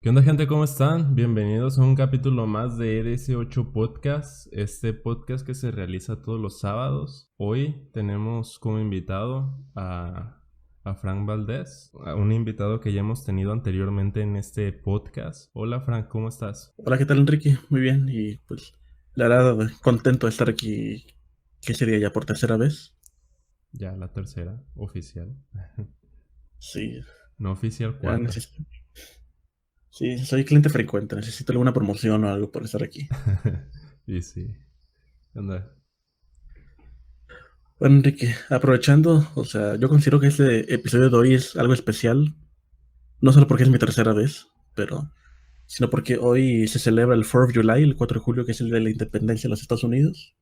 ¿Qué onda, gente? ¿Cómo están? Bienvenidos a un capítulo más de EDS8 Podcast, este podcast que se realiza todos los sábados. Hoy tenemos como invitado a Frank Valdés, a un invitado que ya hemos tenido anteriormente en este podcast. Hola, Frank, ¿cómo estás? Hola, ¿qué tal, Enrique? Muy bien, y pues la verdad contento de estar aquí, ¿qué sería ya por tercera vez? Ya la tercera, oficial. Sí, No oficial, ya cuarta. necesito, sí, soy cliente frecuente, necesito alguna promoción o algo por estar aquí. Y sí. ¿Qué onda? Bueno, Enrique, aprovechando, o sea, yo considero que este episodio de hoy es algo especial, no solo porque es mi tercera vez, pero sino porque hoy se celebra el 4 of July, el 4 de julio, que es el de la independencia de los Estados Unidos.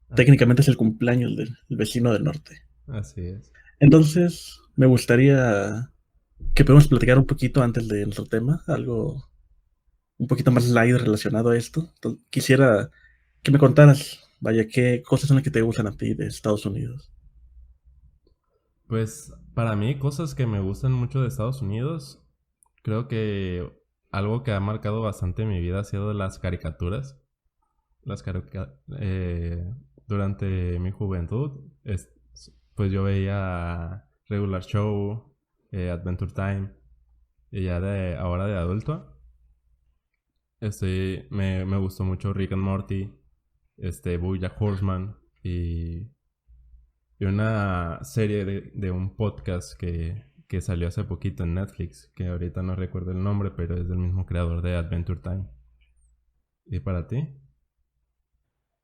Así Técnicamente es. es el cumpleaños del vecino del norte. Así es. Entonces, me gustaría que podemos platicar un poquito antes de nuestro tema, algo un poquito más light relacionado a esto. Quisiera que me contaras, vaya, qué cosas son las que te gustan a ti de Estados Unidos. Pues para mí, cosas que me gustan mucho de Estados Unidos, creo que algo que ha marcado bastante mi vida ha sido las caricaturas. Las carica- eh, Durante mi juventud, pues yo veía Regular Show, Adventure Time, y ya de ahora de adulto, me gustó mucho Rick and Morty, BoJack Horseman y una serie de un podcast que salió hace poquito en Netflix, que ahorita no recuerdo el nombre, pero es del mismo creador de Adventure Time. ¿Y para ti?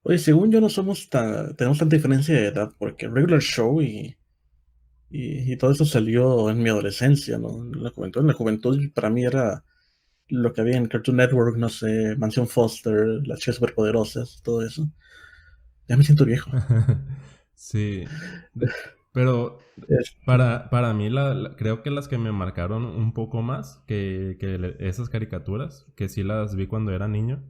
Oye, según yo no somos tenemos tanta diferencia de edad, porque Regular Show y todo eso salió en mi adolescencia, ¿no? En la juventud para mí era lo que había en Cartoon Network, no sé, Mansión Foster, las chicas superpoderosas, todo eso. Ya me siento viejo. Sí, pero Este, para mí creo que las que me marcaron un poco más que esas caricaturas, que sí las vi cuando era niño,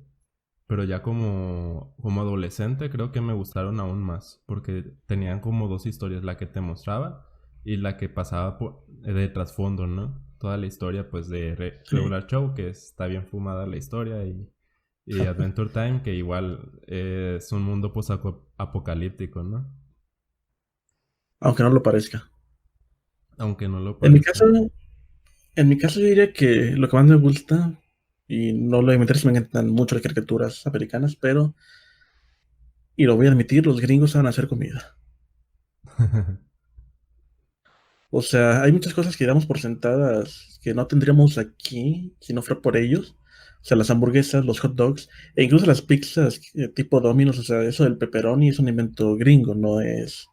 pero ya como adolescente creo que me gustaron aún más, porque tenían como dos historias, la que te mostraba y la que pasaba de trasfondo, ¿no? Toda la historia pues de sí. Regular Show, que está bien fumada la historia, y Adventure Time, que igual es un mundo pues apocalíptico, ¿no? Aunque no lo parezca. Aunque no lo En mi caso, parezca. En mi caso, yo diría que lo que más me gusta, y no lo voy a admitir si me encantan mucho las caricaturas americanas, pero, y lo voy a admitir, los gringos saben hacer comida. O sea, hay muchas cosas que damos por sentadas que no tendríamos aquí si no fuera por ellos. O sea, las hamburguesas, los hot dogs, e incluso las pizzas tipo Domino's, o sea, eso del pepperoni es un invento gringo, no es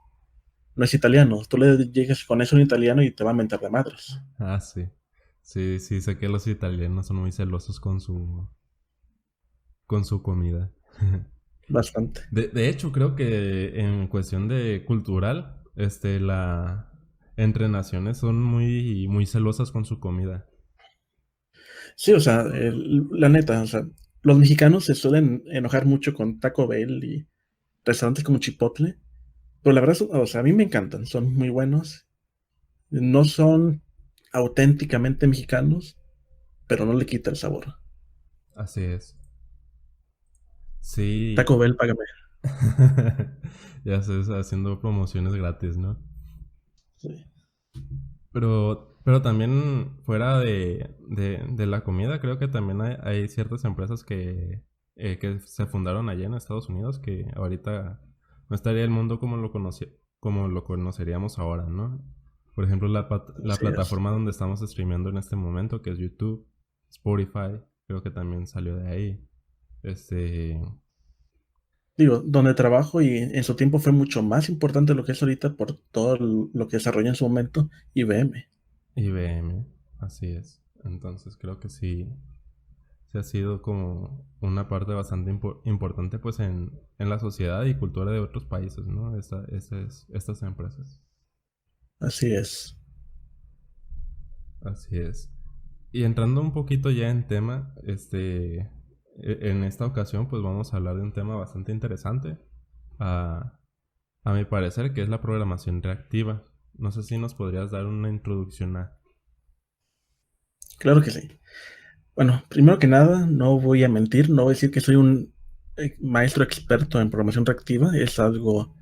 italiano. Tú le llegas con eso a un italiano y te va a mentar de madres. Ah, sí. Sí, sí, sé que los italianos son muy celosos con su comida. Bastante. De hecho, creo que en cuestión de cultural, entre naciones son muy celosas con su comida. Sí, o sea, la neta, o sea, los mexicanos se suelen enojar mucho con Taco Bell y restaurantes como Chipotle, pero la verdad, o sea, a mí me encantan, son muy buenos, no son auténticamente mexicanos, pero no le quita el sabor. Así es. Sí. Taco Bell, págame. Ya sé, haciendo promociones gratis, ¿no? Sí, Pero también fuera de la comida, creo que también hay ciertas empresas que se fundaron allá en Estados Unidos que ahorita no estaría el mundo como lo conoceríamos ahora, ¿no? Por ejemplo, la así es. plataforma donde estamos streameando en este momento, que es YouTube, Spotify, creo que también salió de ahí. Este, Digo, donde trabajo y en su tiempo fue mucho más importante lo que es ahorita por todo lo que desarrolló en su momento IBM. IBM, así es. Entonces creo que sí ha sido como una parte bastante importante pues en la sociedad y cultura de otros países, ¿no? Estas empresas. Así es. Así es. Y entrando un poquito ya en tema, en esta ocasión pues vamos a hablar de un tema bastante interesante, a, a mi parecer, que es la programación reactiva. No sé si nos podrías dar una introducción a... Claro que sí. Bueno, primero que nada, no voy a mentir, no voy a decir que soy un maestro experto en programación reactiva. Es algo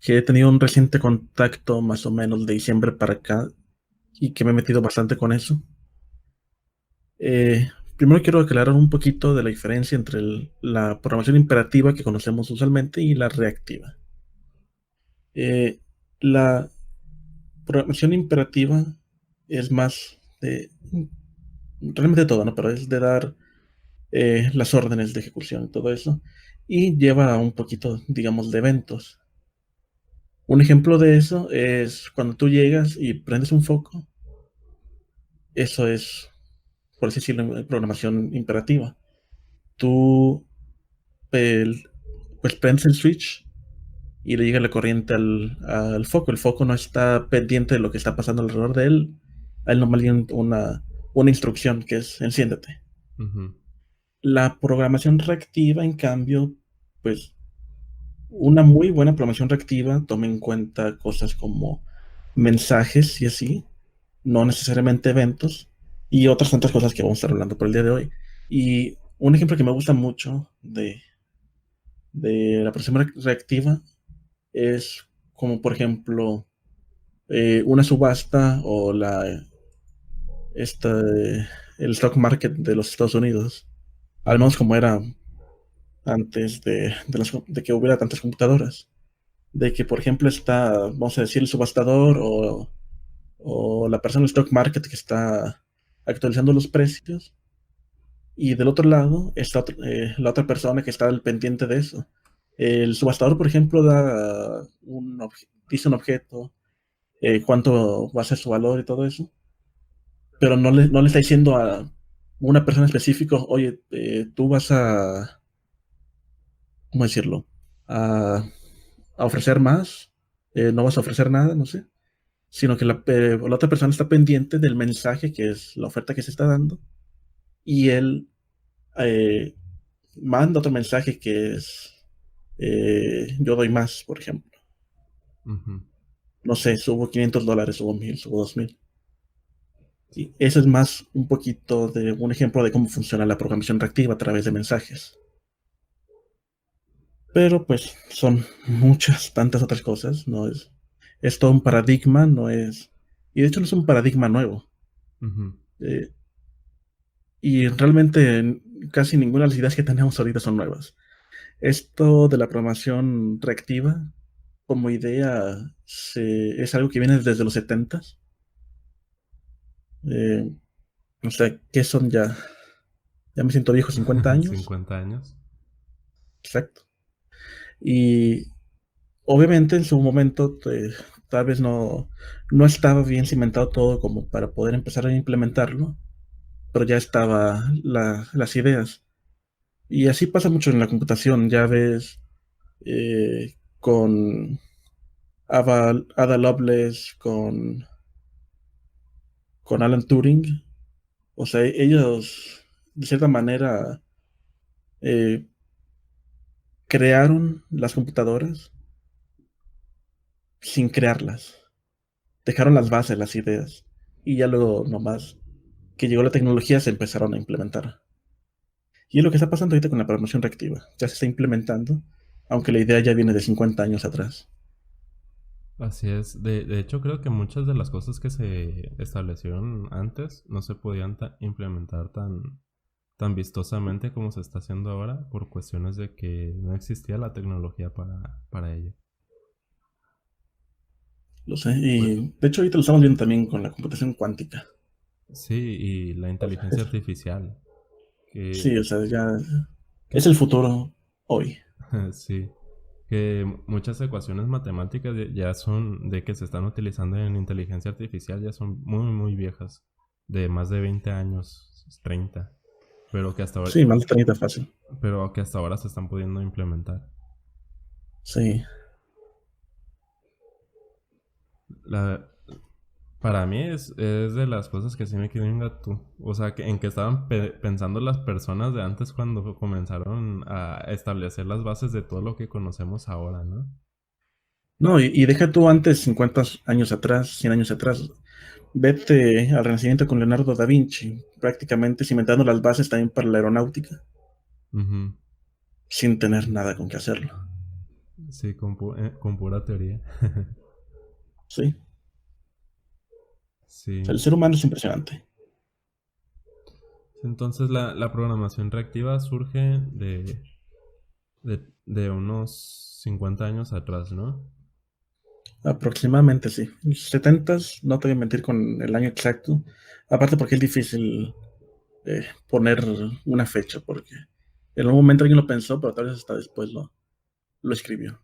que he tenido un reciente contacto más o menos de diciembre para acá y que me he metido bastante con eso. Primero quiero aclarar un poquito de la diferencia entre la programación imperativa que conocemos usualmente y la reactiva. La programación imperativa es más de realmente todo, ¿no? Pero es de dar las órdenes de ejecución y todo eso. Y lleva a un poquito, digamos, de eventos. Un ejemplo de eso es cuando tú llegas y prendes un foco. Eso es, por así decirlo, programación imperativa. Tú, el- pues, prendes el switch y le llega la corriente al foco. El foco no está pendiente de lo que está pasando alrededor de él. A él nomás le llega una instrucción que es enciéndete. Ujú, La programación reactiva, en cambio, pues una muy buena programación reactiva toma en cuenta cosas como mensajes y así, no necesariamente eventos, y otras tantas cosas que vamos a estar hablando por el día de hoy. Y un ejemplo que me gusta mucho de la programación reactiva es como, por ejemplo, una subasta o esta, el stock market de los Estados Unidos, al ujú, menos como era antes de que hubiera tantas computadoras. De que, por ejemplo, está, vamos a decir, el subastador o la persona del stock market que está actualizando los precios, y del otro lado está la otra persona que está al pendiente de eso. El subastador, por ejemplo, dice un objeto, cuánto va a ser su valor y todo eso, pero no le está diciendo a una persona específica, oye, tú vas a, ¿cómo decirlo? A ofrecer más, no vas a ofrecer nada, no sé, sino que la otra persona está pendiente del mensaje que es la oferta que se está dando, y él eh, manda otro mensaje que es yo doy más, por ejemplo. ujú. No sé, subo $500, subo 1000, subo 2000. Y eso es más un poquito de un ejemplo de cómo funciona la programación reactiva a través de mensajes. Pero pues son muchas, tantas otras cosas. No es todo un paradigma, no es. Y de hecho no es un paradigma nuevo. Ujú, Eh, y realmente casi ninguna de las ideas que tenemos ahorita son nuevas. Esto de la programación reactiva como idea es algo que viene desde los 70s. Eh, o sea, ¿qué son ya? Ya me siento viejo, 50 años. 50 años. Exacto. Y obviamente en su momento tal vez no estaba bien cimentado todo como para poder empezar a implementarlo, pero ya estaba las ideas. Y así pasa mucho en la computación. Ya ves con Ada Lovelace, con Alan Turing. O sea, ellos de cierta manera eh, crearon las computadoras sin crearlas. Dejaron las bases, las ideas. Y ya luego nomás que llegó la tecnología se empezaron a implementar. Y es lo que está pasando ahorita con la programación reactiva. Ya se está implementando, aunque la idea ya viene de 50 años atrás. Así es. De hecho, creo que muchas de las cosas que se establecieron antes no se podían implementar tan vistosamente como se está haciendo ahora por cuestiones de que no existía la tecnología para ello. Lo sé. Pues Y de hecho ahorita lo estamos viendo también con la computación cuántica. sí, y la inteligencia Es- artificial, sí, que, o sea, ya es que el futuro hoy. sí, que muchas ecuaciones matemáticas ya son de que se están utilizando en inteligencia artificial ya son muy viejas, de más de 20 años, 30, pero que hasta ahora, Sí, más de 30 fácil. pero que hasta ahora se están pudiendo implementar. Sí. La, para mí es de las cosas que sí me quedó en gato. O sea, en que estaban pensando las personas de antes cuando comenzaron a establecer las bases de todo lo que conocemos ahora, ¿no? No, y deja tú antes, 50 años atrás, 100 años atrás. Vete al Renacimiento con Leonardo da Vinci, prácticamente cimentando las bases también para la aeronáutica, Ujú. sin tener nada con qué hacerlo. Sí, con pura teoría. Sí, o sea, Sí. el ser humano es impresionante. Entonces la programación reactiva surge de unos 50 años atrás, ¿no? Aproximadamente, sí. En los 70s, no te voy a mentir con el año exacto. Aparte porque es difícil poner una fecha, porque en algún momento alguien lo pensó, pero tal vez hasta después lo escribió.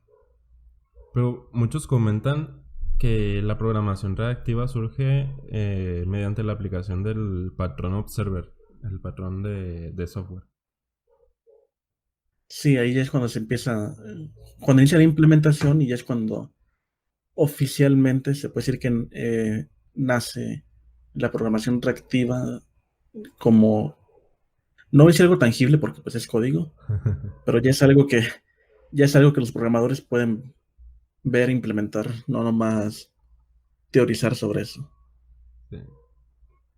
Pero muchos comentan que la programación reactiva surge mediante la aplicación del patrón observer, el patrón de software. Sí, ahí es cuando se empieza, cuando inicia la implementación y ya es cuando oficialmente se puede decir que nace la programación reactiva como, no voy a decir algo tangible porque pues es código, pero ya es algo que los programadores pueden ver e implementar, no nomás teorizar sobre eso. Sí.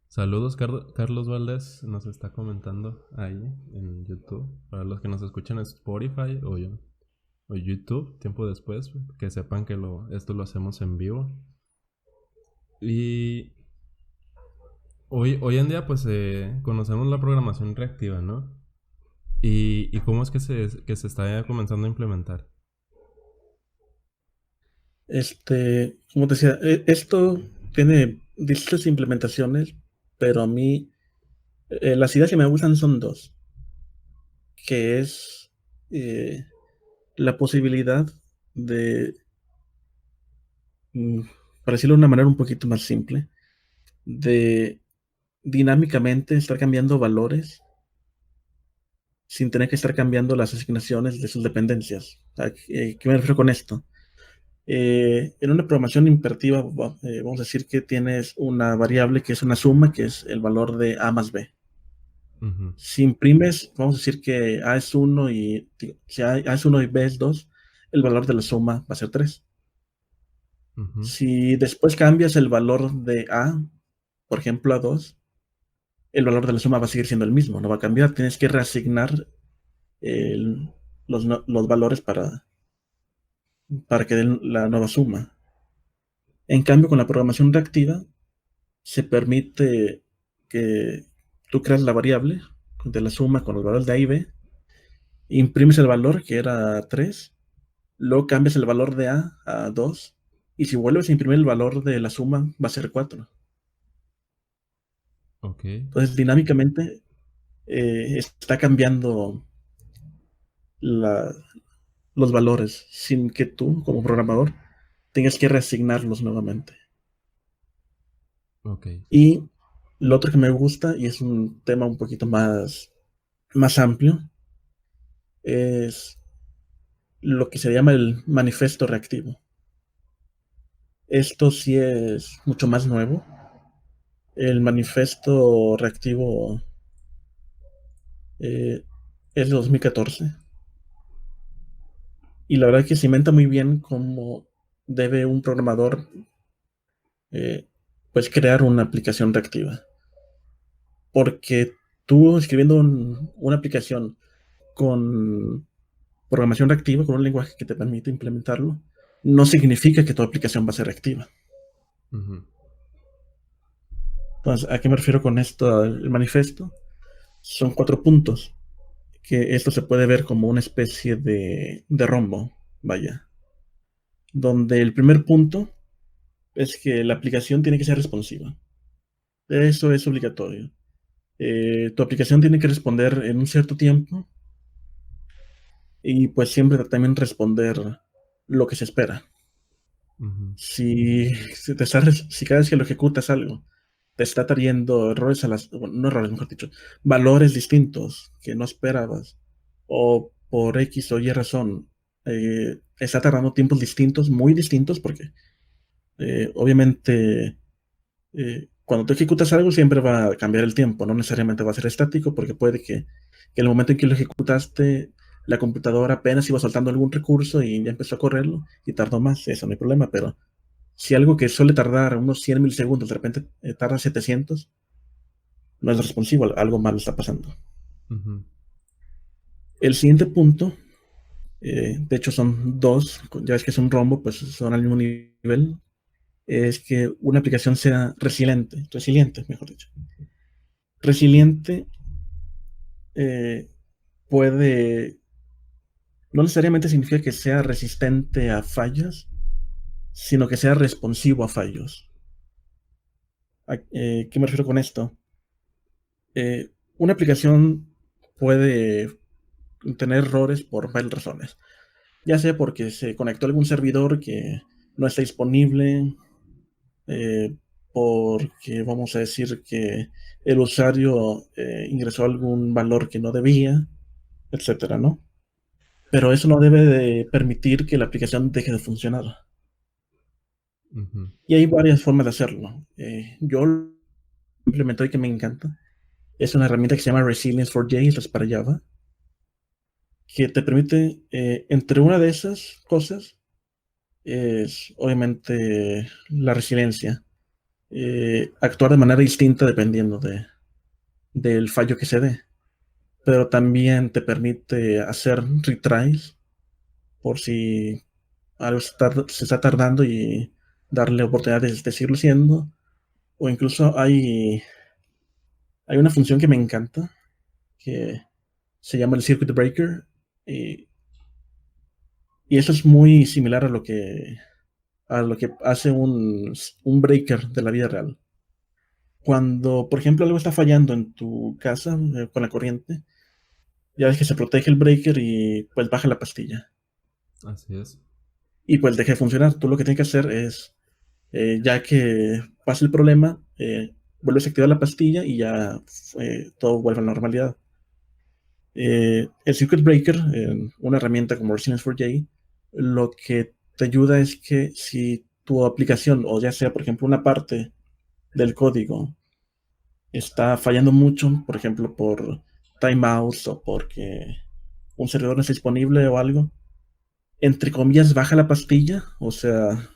Saludos, Carlos Valdés nos está comentando ahí en YouTube. Para los que nos escuchan en Spotify o YouTube, tiempo después, que sepan que esto lo hacemos en vivo. Y hoy en día, pues conocemos la programación reactiva, ¿no? Y cómo es que se está comenzando a implementar. Como te decía, esto tiene distintas implementaciones, pero a mí las ideas que me gustan son dos, que es eh, la posibilidad de, mm, para decirlo de una manera un poquito más simple, de dinámicamente estar cambiando valores sin tener que estar cambiando las asignaciones de sus dependencias. ¿Qué me refiero con esto? En una programación imperativa, vamos a decir que tienes una variable que es una suma, que es el valor de A más B. Ujú, Si imprimes, vamos a decir que A es uno y si A es uno y B es 2, el valor de la suma va a ser 3. ujú. Si después cambias el valor de A, por ejemplo, a 2, el valor de la suma va a seguir siendo el mismo, no va a cambiar. Tienes que reasignar el- los valores para que den la nueva suma. En cambio, con la programación reactiva, se permite que tú creas la variable de la suma con los valores de A y B, imprimes el valor que era 3, luego cambias el valor de A 2, y si vuelves a imprimir el valor de la suma va a ser 4. Ok, Entonces, dinámicamente está cambiando la- los valores sin que tú, como programador, tengas que reasignarlos nuevamente. ok. Y lo otro que me gusta, y es un tema un poquito más amplio, es lo que se llama el manifiesto reactivo. Esto sí es mucho más nuevo. El manifiesto reactivo eh, es de 2014 y la verdad que cimenta muy bien cómo debe un programador eh, pues crear una aplicación reactiva. Porque tú escribiendo una aplicación con programación reactiva, con un lenguaje que te permite implementarlo, no significa que tu aplicación va a ser reactiva. Ujú, Entonces, ¿a qué me refiero con esto? El manifiesto son 4 puntos, que esto se puede ver como una especie de rombo, vaya, donde el primer punto es que la aplicación tiene que ser responsiva. Eso es obligatorio. Tu aplicación tiene que responder en un cierto tiempo y pues siempre también responder lo que se espera. ujú. Si cada vez que lo ejecutas algo te está trayendo errores bueno, no errores, mejor dicho, valores distintos que no esperabas, o por X o Y razón, está tardando tiempos distintos, muy distintos, porque obviamente cuando tú ejecutas algo siempre va a cambiar el tiempo, no necesariamente va a ser estático, porque puede que en el momento en que lo ejecutaste, la computadora apenas iba soltando algún recurso y ya empezó a correrlo y tardó más, eso no hay problema, pero Si algo que suele tardar unos 100 milisegundos de repente tarda 700, no es responsivo, algo malo está pasando. Ujú. El siguiente punto, de hecho son dos, ya ves que es un rombo, pues son al mismo nivel, es que una aplicación sea resiliente, mejor dicho. Resiliente eh, puede, no necesariamente significa que sea resistente a fallos, sino que sea responsivo a fallos. ¿Qué me refiero con esto? Una aplicación puede tener errores por varias razones, ya sea porque se conectó a algún servidor que no está disponible, eh, porque vamos a decir que el usuario ingresó algún valor que no debía, etcétera, ¿no? Pero eso no debe de permitir que la aplicación deje de funcionar. Ujú. Y hay varias formas de hacerlo. Yo lo implementé y que me encanta. Es una herramienta que se llama Resilience4j, es para Java, que te permite, entre una de esas cosas, es obviamente la resiliencia. Actuar de manera distinta dependiendo del fallo que se dé. Pero también te permite hacer retries por si algo se está tardando y darle oportunidades de seguirlo haciendo. O incluso hay una función que me encanta que se llama el Circuit Breaker. Y, y eso es muy similar a lo que hace un breaker de la vida real. Cuando, por ejemplo, algo está fallando en tu casa con la corriente, ya ves que se protege el breaker y pues baja la pastilla. Así es. Y pues deja de funcionar. Tú lo que tienes que hacer es, ya que pasa el problema, vuelves a activar la pastilla y ya todo vuelve a la normalidad. El Circuit Breaker, una herramienta como Resilience4j, lo que te ayuda es que si tu aplicación, o ya sea, por ejemplo, una parte del código está fallando mucho, por ejemplo, por timeouts o porque un servidor no está disponible o algo, entre comillas, baja la pastilla, o sea,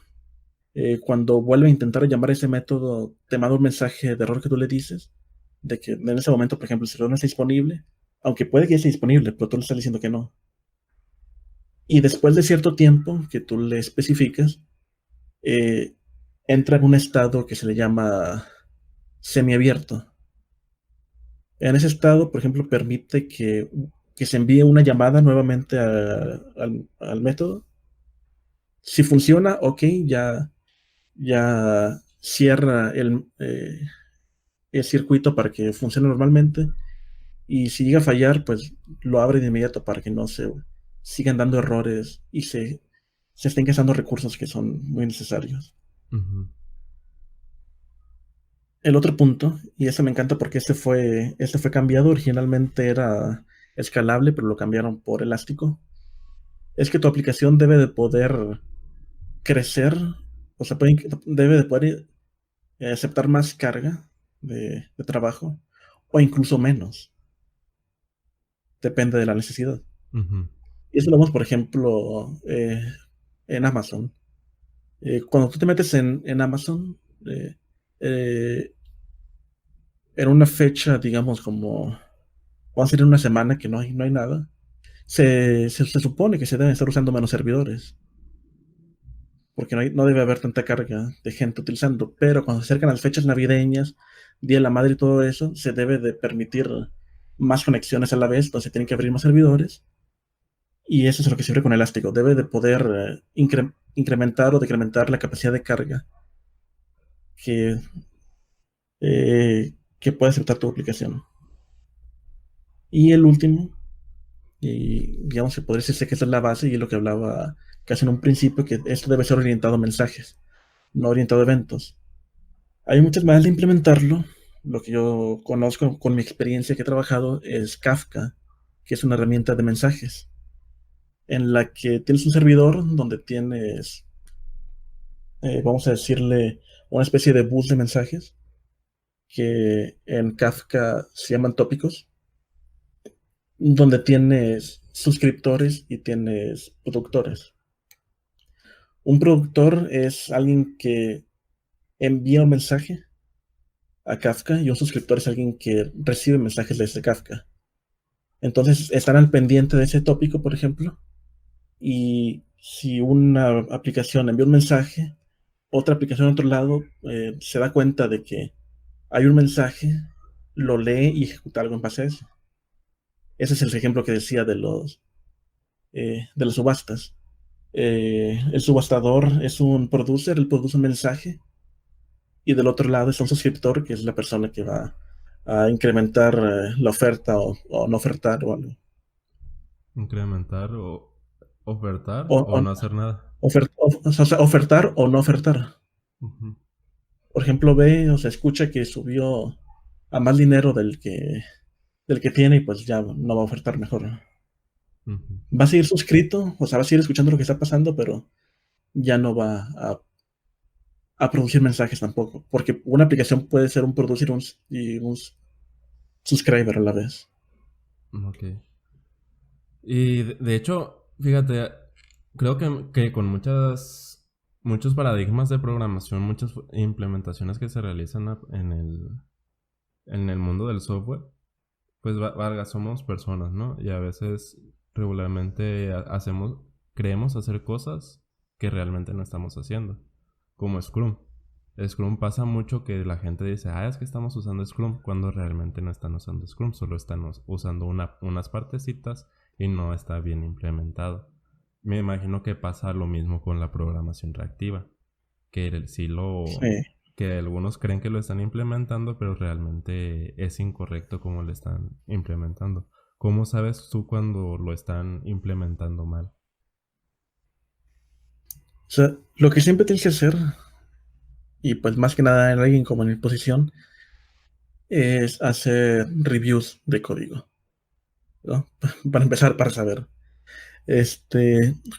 cuando vuelve a intentar llamar a ese método, te manda un mensaje de error que tú le dices, de que en ese momento, por ejemplo, el servidor no está disponible, aunque puede que esté disponible, pero tú le estás diciendo que no. Y después de cierto tiempo que tú le especificas, eh, entra en un estado que se le llama semiabierto. En ese estado, por ejemplo, permite que se envíe una llamada nuevamente al método. Si funciona, ok, ya cierra el circuito para que funcione normalmente. Y si llega a fallar, pues lo abre de inmediato para que no se sigan dando errores y se estén gastando recursos que son muy necesarios. Ujú. El otro punto, y este me encanta porque este fue cambiado, originalmente era escalable, pero lo cambiaron por elástico, es que tu aplicación debe de poder crecer, o sea, debe de poder aceptar más carga de trabajo o incluso menos, depende de la necesidad. Ujú. Y eso lo vemos, por ejemplo, en Amazon. Cuando tú te metes en Amazon, eh, en una fecha, digamos, como vamos a ir en una semana que no hay nada, se supone que se deben estar usando menos servidores, porque no debe haber tanta carga de gente utilizando, pero cuando se acercan las fechas navideñas, Día de la Madre y todo eso, se debe de permitir más conexiones a la vez, entonces tienen que abrir más servidores, y eso es lo que sirve con Elástico, debe de poder incrementar o decrementar la capacidad de carga que, que puede aceptar tu aplicación. Y el último, y digamos que podría decirse que esa es la base y es lo que hablaba casi en un principio, que esto debe ser orientado a mensajes, no orientado a eventos. Hay muchas maneras de implementarlo. Lo que yo conozco con mi experiencia que he trabajado es Kafka, que es una herramienta de mensajes, en la que tienes un servidor donde tienes, vamos a decirle, una especie de bus de mensajes, que en Kafka se llaman tópicos, donde tienes suscriptores y tienes productores. Un productor es alguien que envía un mensaje a Kafka y un suscriptor es alguien que recibe mensajes desde Kafka. Entonces están al pendiente de ese tópico, por ejemplo, y si una aplicación envía un mensaje, otra aplicación en otro lado se da cuenta de que hay un mensaje, lo lee y ejecuta algo en base a eso. Ese es el ejemplo que decía de las subastas. El subastador es un producer, él produce un mensaje, y del otro lado está un suscriptor, que es la persona que va a incrementar la oferta o no ofertar o algo. Incrementar o ofertar O, o no hacer nada. o sea, ofertar o no ofertar. Ujú, Por ejemplo, ve o se escucha que subió a más dinero del que tiene y pues ya no va a ofertar mejor. ujú, Va a seguir suscrito, o sea, va a seguir escuchando lo que está pasando, pero ya no va a producir mensajes tampoco, porque una aplicación puede ser un producer y un subscriber a la vez. ok. Y de hecho, fíjate, creo que con muchos paradigmas de programación, muchas implementaciones que se realizan en el mundo del software, pues valga, somos personas, ¿no? Y a veces regularmente creemos hacer cosas que realmente no estamos haciendo, como Scrum. Scrum pasa mucho que la gente dice, es que estamos usando Scrum, cuando realmente no están usando Scrum, solo están usando unas partecitas y no está bien implementado. Me imagino que pasa lo mismo con la programación reactiva, que Sí. que algunos creen que lo están implementando, pero realmente es incorrecto cómo lo están implementando. ¿Cómo sabes tú cuando lo están implementando mal? O sea, lo que siempre tienes que hacer, y pues más que nada en alguien como en mi posición, es hacer reviews de código, ¿no? Para empezar, para saber.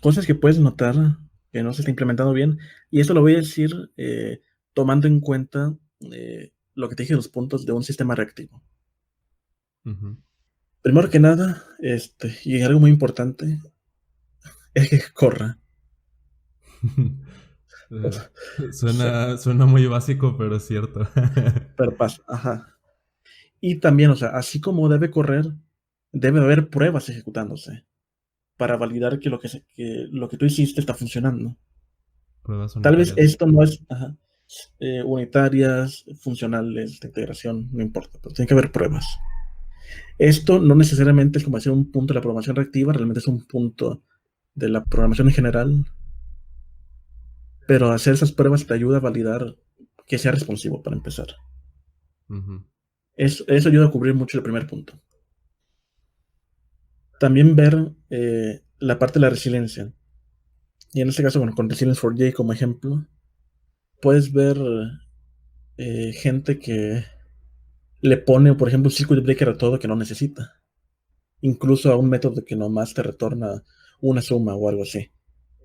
Cosas que puedes notar que no se está implementando bien. Y esto lo voy a decir tomando en cuenta lo que te dije, los puntos de un sistema reactivo. Ujú. Primero que nada, y algo muy importante, es que corra. Eh, O sea, suena muy básico, pero es cierto. pero pasa, ajá. Y también, o sea, así como debe correr, debe haber pruebas ejecutándose para validar que lo que tú hiciste está funcionando. Pruebas Tal vez unitarias. esto no es unitarias, funcionales, de integración, no importa, pero tiene que haber pruebas. Esto no necesariamente es como hacer un punto de la programación reactiva, realmente es un punto de la programación en general, pero hacer esas pruebas te ayuda a validar que sea responsivo para empezar. Ujú, Eso ayuda a cubrir mucho el primer punto. También ver la parte de la resiliencia. Y en este caso, bueno, con Resilience4j como ejemplo, puedes ver gente que le pone, por ejemplo, un circuit breaker a todo que no necesita. Incluso a un método que nomás te retorna una suma o algo así.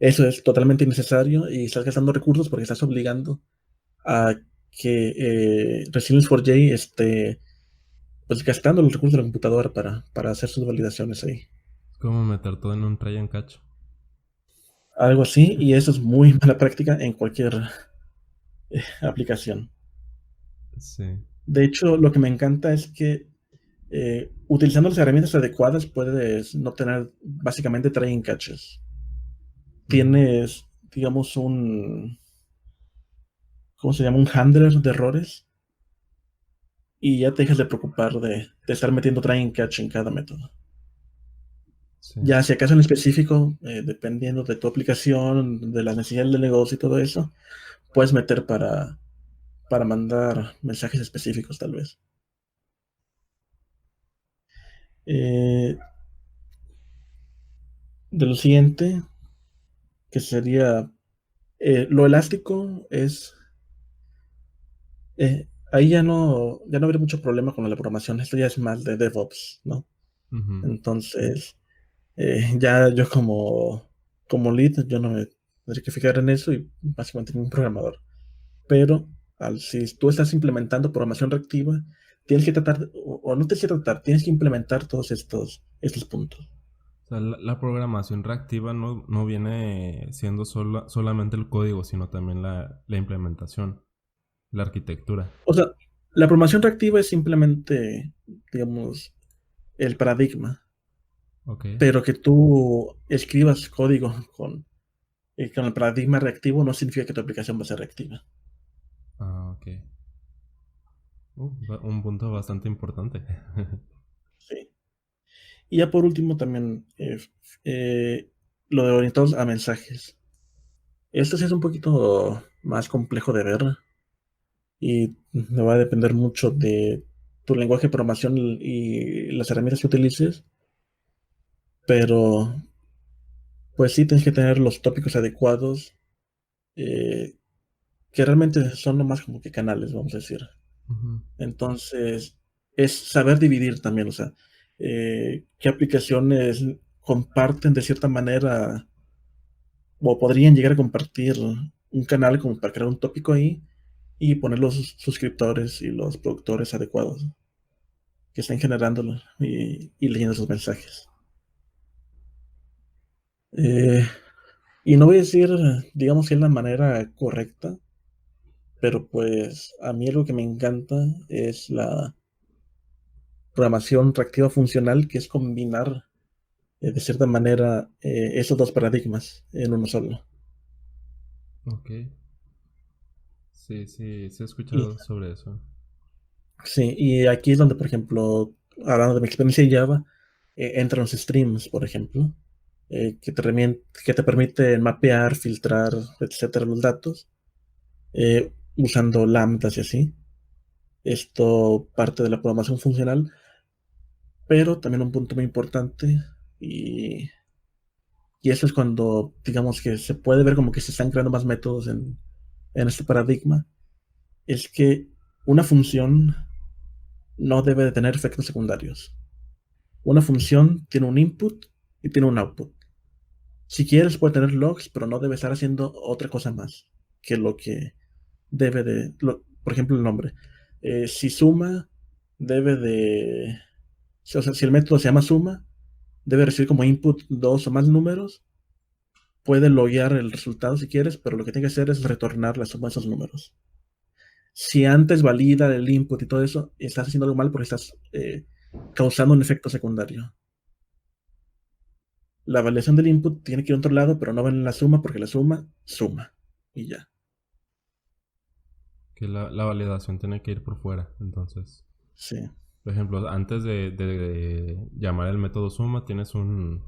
Eso es totalmente innecesario y estás gastando recursos porque estás obligando a que Resilience4j esté pues, gastando los recursos de la computadora para hacer sus validaciones ahí. es como meter todo en un try and catch. Algo así, y eso es muy mala práctica en cualquier aplicación. Sí. De hecho, lo que me encanta es que utilizando las herramientas adecuadas puedes no tener básicamente try and catches. Ujú. Tienes, digamos, ¿cómo se llama? Un handler de errores y ya te dejas de preocupar de estar metiendo try and catch en cada método. Sí. Ya si acaso en específico, dependiendo de tu aplicación, de las necesidades del negocio y todo eso, puedes meter para mandar mensajes específicos tal vez. Eh, de lo siguiente, que sería lo elástico es, ahí ya no habría mucho problema con la programación, esto ya es más de DevOps, ¿no? Ujú. Entonces, ya yo como lead, yo no me tendré que fijar en eso y básicamente ningún programador. Pero si tú estás implementando programación reactiva, tienes que tratar, o no tienes que tratar, tienes que implementar todos estos puntos. O sea, la programación reactiva no viene siendo solamente el código, sino también la implementación, la arquitectura. O sea, la programación reactiva es simplemente, digamos, el paradigma, Ok. pero que tú escribas código con el paradigma reactivo no significa que tu aplicación va a ser reactiva. Ah, ok. Un punto bastante importante. Sí. Y ya por último también lo de orientados a mensajes. Esto sí es un poquito más complejo de ver y me va a depender mucho de tu lenguaje de programación y las herramientas que utilices, pero pues sí tienes que tener los tópicos adecuados, eh, que realmente son nomás como que canales, vamos a decir. Ujú. Entonces, es saber dividir también, o sea, qué aplicaciones comparten de cierta manera o podrían llegar a compartir un canal como para crear un tópico ahí y poner los suscriptores y los productores adecuados que estén generándolo y leyendo esos mensajes. Eh, y no voy a decir, digamos que es la manera correcta, pero pues a mí algo que me encanta es la programación reactiva funcional, que es combinar de cierta manera esos dos paradigmas en uno solo. Ok. Sí, sí, sí he Y, escuchado sobre eso. sí, y aquí es donde, por ejemplo, hablando de mi experiencia en Java, entran los streams, por ejemplo, que te permiten mapear, filtrar, etcétera, los datos, usando lambdas y así. Esto parte de la programación funcional, pero también un punto muy importante, y, y eso es cuando, digamos que se puede ver como que se están creando más métodos en este paradigma, es que una función no debe de tener efectos secundarios. Una función tiene un input y tiene un output. Si quieres puede tener logs, pero no debe estar haciendo otra cosa más que lo que debe de, por ejemplo, el nombre. Si suma, debe de, o sea, si el método se llama suma, debe recibir como input dos o más números. Puede loguear el resultado si quieres, pero lo que tiene que hacer es retornar la suma de esos números. Si antes valida el input y todo eso, estás haciendo algo mal porque estás causando un efecto secundario. La validación del input tiene que ir a otro lado, pero no va en la suma porque la suma suma. Y ya. Que la validación tiene que ir por fuera. Entonces, Sí, por ejemplo, antes de llamar el método suma, tienes un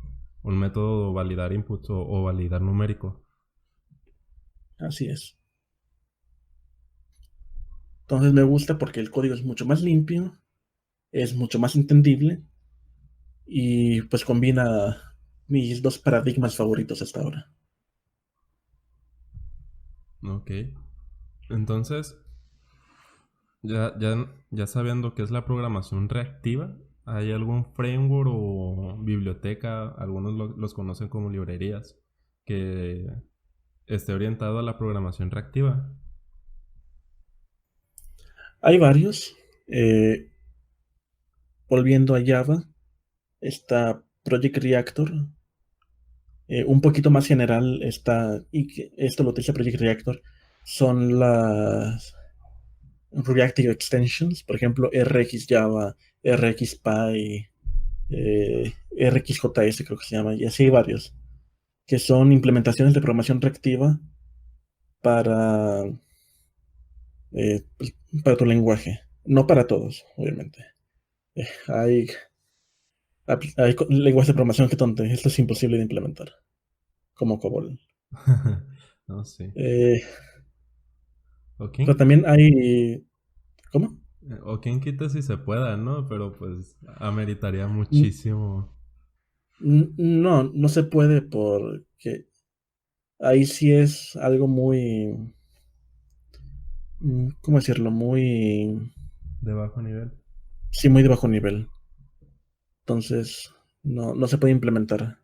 método validar inputs o validar numérico. así es. Entonces me gusta porque el código es mucho más limpio, es mucho más entendible y pues combina mis dos paradigmas favoritos hasta ahora. Ok. Entonces, ya sabiendo qué es la programación reactiva, ¿hay algún framework o biblioteca, algunos los conocen como librerías, que esté orientado a la programación reactiva? Hay varios. eh, Volviendo a Java, está Project Reactor. Un poquito más general está, y que esto lo utiliza Project Reactor, son las Reactive Extensions, por ejemplo, RxJava, RxPy, RxJS creo que se llama, y así hay varios, que son implementaciones de programación reactiva para, pues, para tu lenguaje. No para todos, obviamente. Hay, hay lenguajes de programación que donde esto es imposible de implementar, como COBOL. No sé. Eh, ¿O pero quién, también hay, ¿cómo? o quién quita si se pueda, ¿no? Pero pues ameritaría N- muchísimo. No, no se puede porque ahí sí es algo muy, ¿cómo decirlo? Muy, De bajo nivel. sí, muy de bajo nivel. Entonces, no, no se puede implementar.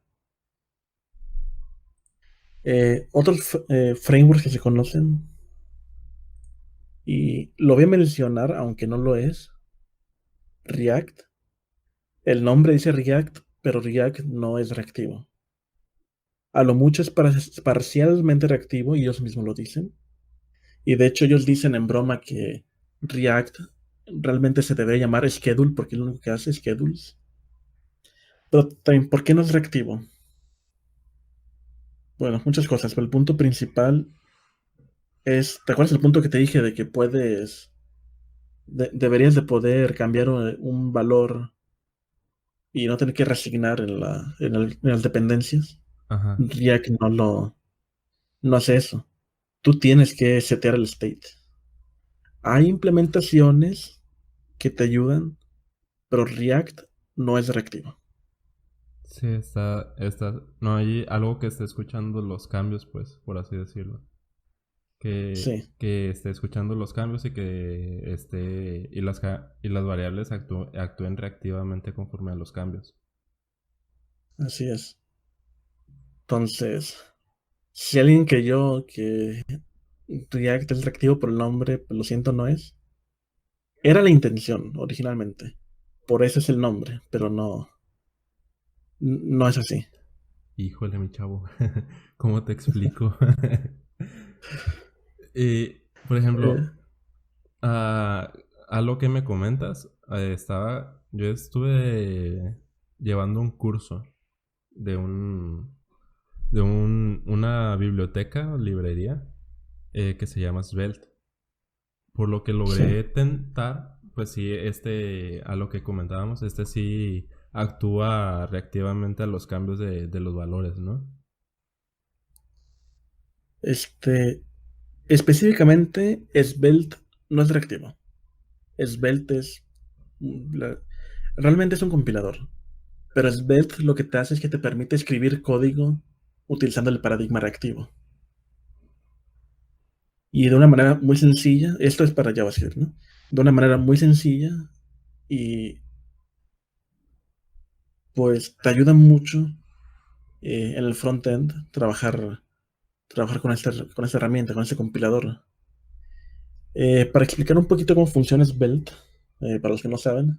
Otros frameworks que se conocen, y lo voy a mencionar, aunque no lo es, React. El nombre dice React, pero React no es reactivo. A lo mucho es parcialmente reactivo y ellos mismos lo dicen. Y de hecho ellos dicen en broma que React realmente se debería llamar schedule porque lo único que hace es schedules. Pero también, ¿por qué no es reactivo? Bueno, muchas cosas, pero el punto principal es, ¿te acuerdas el punto que te dije de que deberías de poder cambiar un valor y no tener que resignar en las dependencias? Ajá. React no hace eso. Tú tienes que setear el state. Hay implementaciones que te ayudan, pero React no es reactivo. Sí, no hay algo que esté escuchando los cambios, pues, por así decirlo. Sí, Que esté escuchando los cambios y que y las variables actúen reactivamente conforme a los cambios. así es. Entonces, si alguien creyó que React es reactivo por el nombre, pues lo siento, no es. Era la intención originalmente. Por eso es el nombre, pero no es así. Híjole, mi chavo, ¿cómo te explico? Y, por Eh, ejemplo, a lo que me comentas, yo estuve llevando un curso de una biblioteca o librería que se llama Svelte. Por lo que sí. logré tentar, pues sí, a lo que comentábamos, sí actúa reactivamente a los cambios de los valores, ¿no? Este, específicamente, Svelte no es reactivo. Svelte la- realmente es un compilador. Pero Svelte lo que te hace es que te permite escribir código utilizando el paradigma reactivo. Y de una manera muy sencilla, esto es para JavaScript, ¿no? De una manera muy sencilla y pues te ayuda mucho en el frontend trabajar con esta herramienta, con este compilador. Para explicar un poquito cómo funciona Svelte, para los que no saben,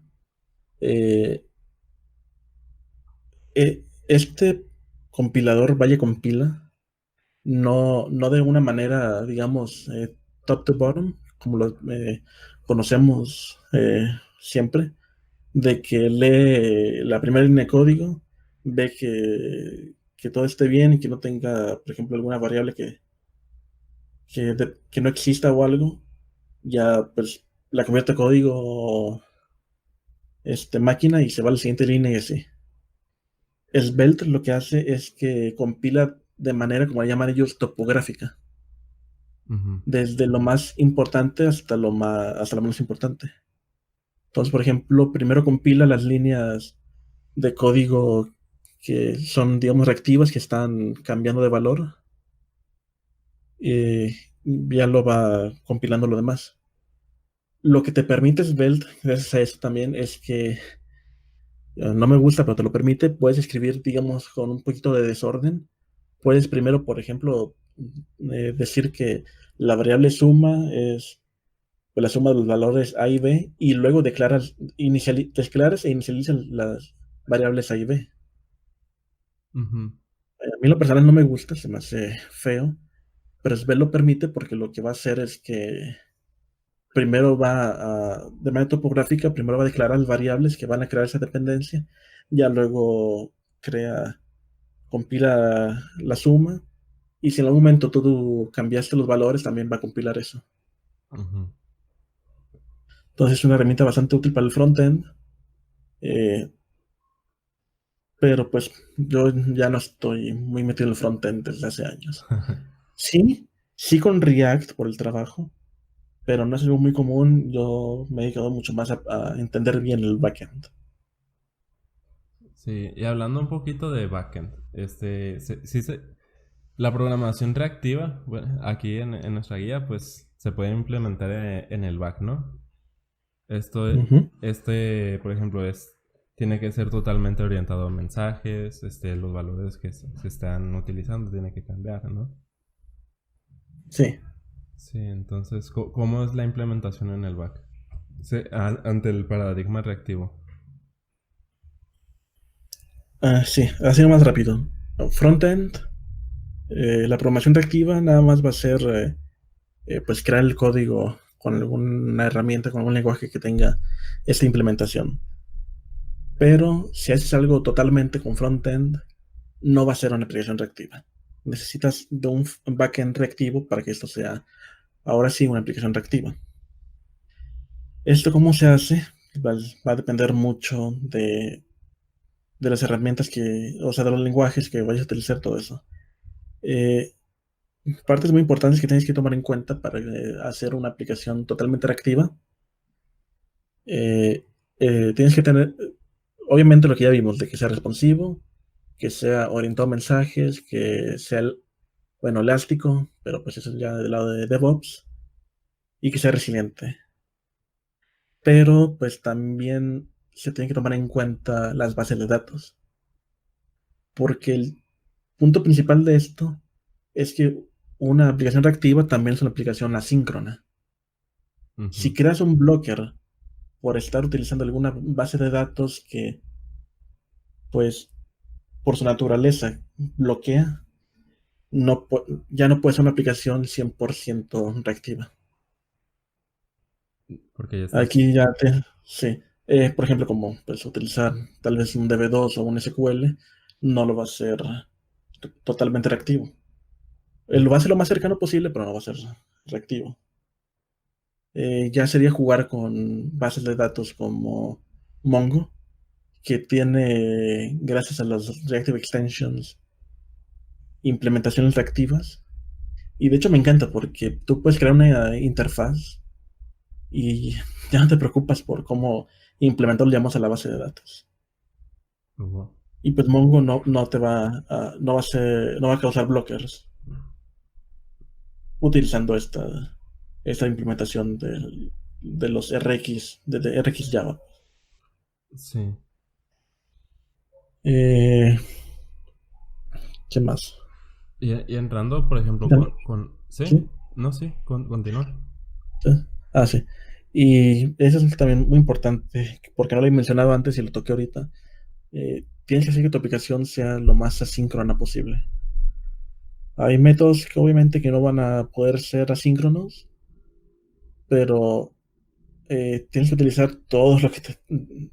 eh, este compilador vaya compila no de una manera, digamos, top to bottom, como lo conocemos siempre, de que lee la primera línea de código, ve que todo esté bien y que no tenga, por ejemplo, alguna variable que no exista o algo, ya pues la convierte a código máquina y se va a la siguiente línea y así. Svelte lo que hace es que compila de manera, como la llaman ellos, topográfica, Ujú, desde lo más importante hasta lo menos importante. Entonces, por ejemplo, primero compila las líneas de código que son, digamos, reactivas, que están cambiando de valor, y ya lo va compilando lo demás. Lo que te permite Svelte, gracias a eso también, es que no me gusta, pero te lo permite, puedes escribir, digamos, con un poquito de desorden. Puedes primero, por ejemplo, decir que la variable suma es pues, la suma de los valores A y B, y luego declaras e inicializas las variables A y B. ujú, A mí lo personal no me gusta, se me hace feo, pero Svelte lo permite porque lo que va a hacer es que de manera topográfica, primero va a declarar las variables que van a crear esa dependencia, ya luego crea, compila la suma, y si en algún momento tú cambiaste los valores, también va a compilar eso. ujú. Entonces es una herramienta bastante útil para el frontend, eh, pero pues yo ya no estoy muy metido en el frontend desde hace años. Sí, sí con React por el trabajo, pero no es algo muy común. Yo me he dedicado mucho más a entender bien el backend. Sí, y hablando un poquito de backend, la programación reactiva, bueno, aquí en nuestra guía, pues se puede implementar en el back, ¿no? Esto, Ujú. por ejemplo, tiene que ser totalmente orientado a mensajes, los valores que se están utilizando tiene que cambiar, ¿no? Sí. Sí, entonces, ¿cómo es la implementación en el back? Ante el paradigma reactivo. Sí, así más rápido. Frontend, la programación reactiva nada más va a ser pues crear el código con alguna herramienta, con algún lenguaje que tenga esta implementación. Pero si haces algo totalmente con frontend, no va a ser una aplicación reactiva. Necesitas de un backend reactivo para que esto sea ahora sí una aplicación reactiva. ¿Esto cómo se hace? Va a depender mucho de las herramientas o sea, de los lenguajes que vayas a utilizar, todo eso. Eh, Partes muy importantes que tienes que tomar en cuenta para hacer una aplicación totalmente reactiva. Eh, Tienes que tener, obviamente, lo que ya vimos, de que sea responsivo, que sea orientado a mensajes, que sea, bueno, elástico, pero pues eso ya del lado de DevOps, y que sea resiliente. Pero pues también se tiene que tomar en cuenta las bases de datos, porque el punto principal de esto es que una aplicación reactiva también es una aplicación asíncrona. Si Ujú. creas un blocker por estar utilizando alguna base de datos que, pues, por su naturaleza bloquea, ya no puede ser una aplicación 100% reactiva. Porque ya estás. Aquí ya sí. Por ejemplo, como pues, utilizar tal vez un DB2 o un SQL, no lo va a hacer totalmente reactivo. Lo va a hacer lo más cercano posible, pero no va a ser reactivo. Ya sería jugar con bases de datos como Mongo, que tiene, gracias a los Reactive Extensions, implementaciones reactivas. Y de hecho me encanta porque tú puedes crear una interfaz y ya no te preocupas por cómo implementar los llamados a la base de datos. Ujú. Y pues Mongo no te no va a no va a causar blockers utilizando esta implementación de los RX, de RX Java. Sí. Eh, ¿Qué más? Y entrando, por ejemplo, También- ¿Sí? ¿Sí? No, sí, continúa. ¿Sí? Ah, sí. Y eso es también muy importante, porque no lo he mencionado antes y lo toqué ahorita. Tienes que hacer que tu aplicación sea lo más asíncrona posible. Hay métodos que obviamente que no van a poder ser asíncronos, pero tienes que utilizar todo lo que te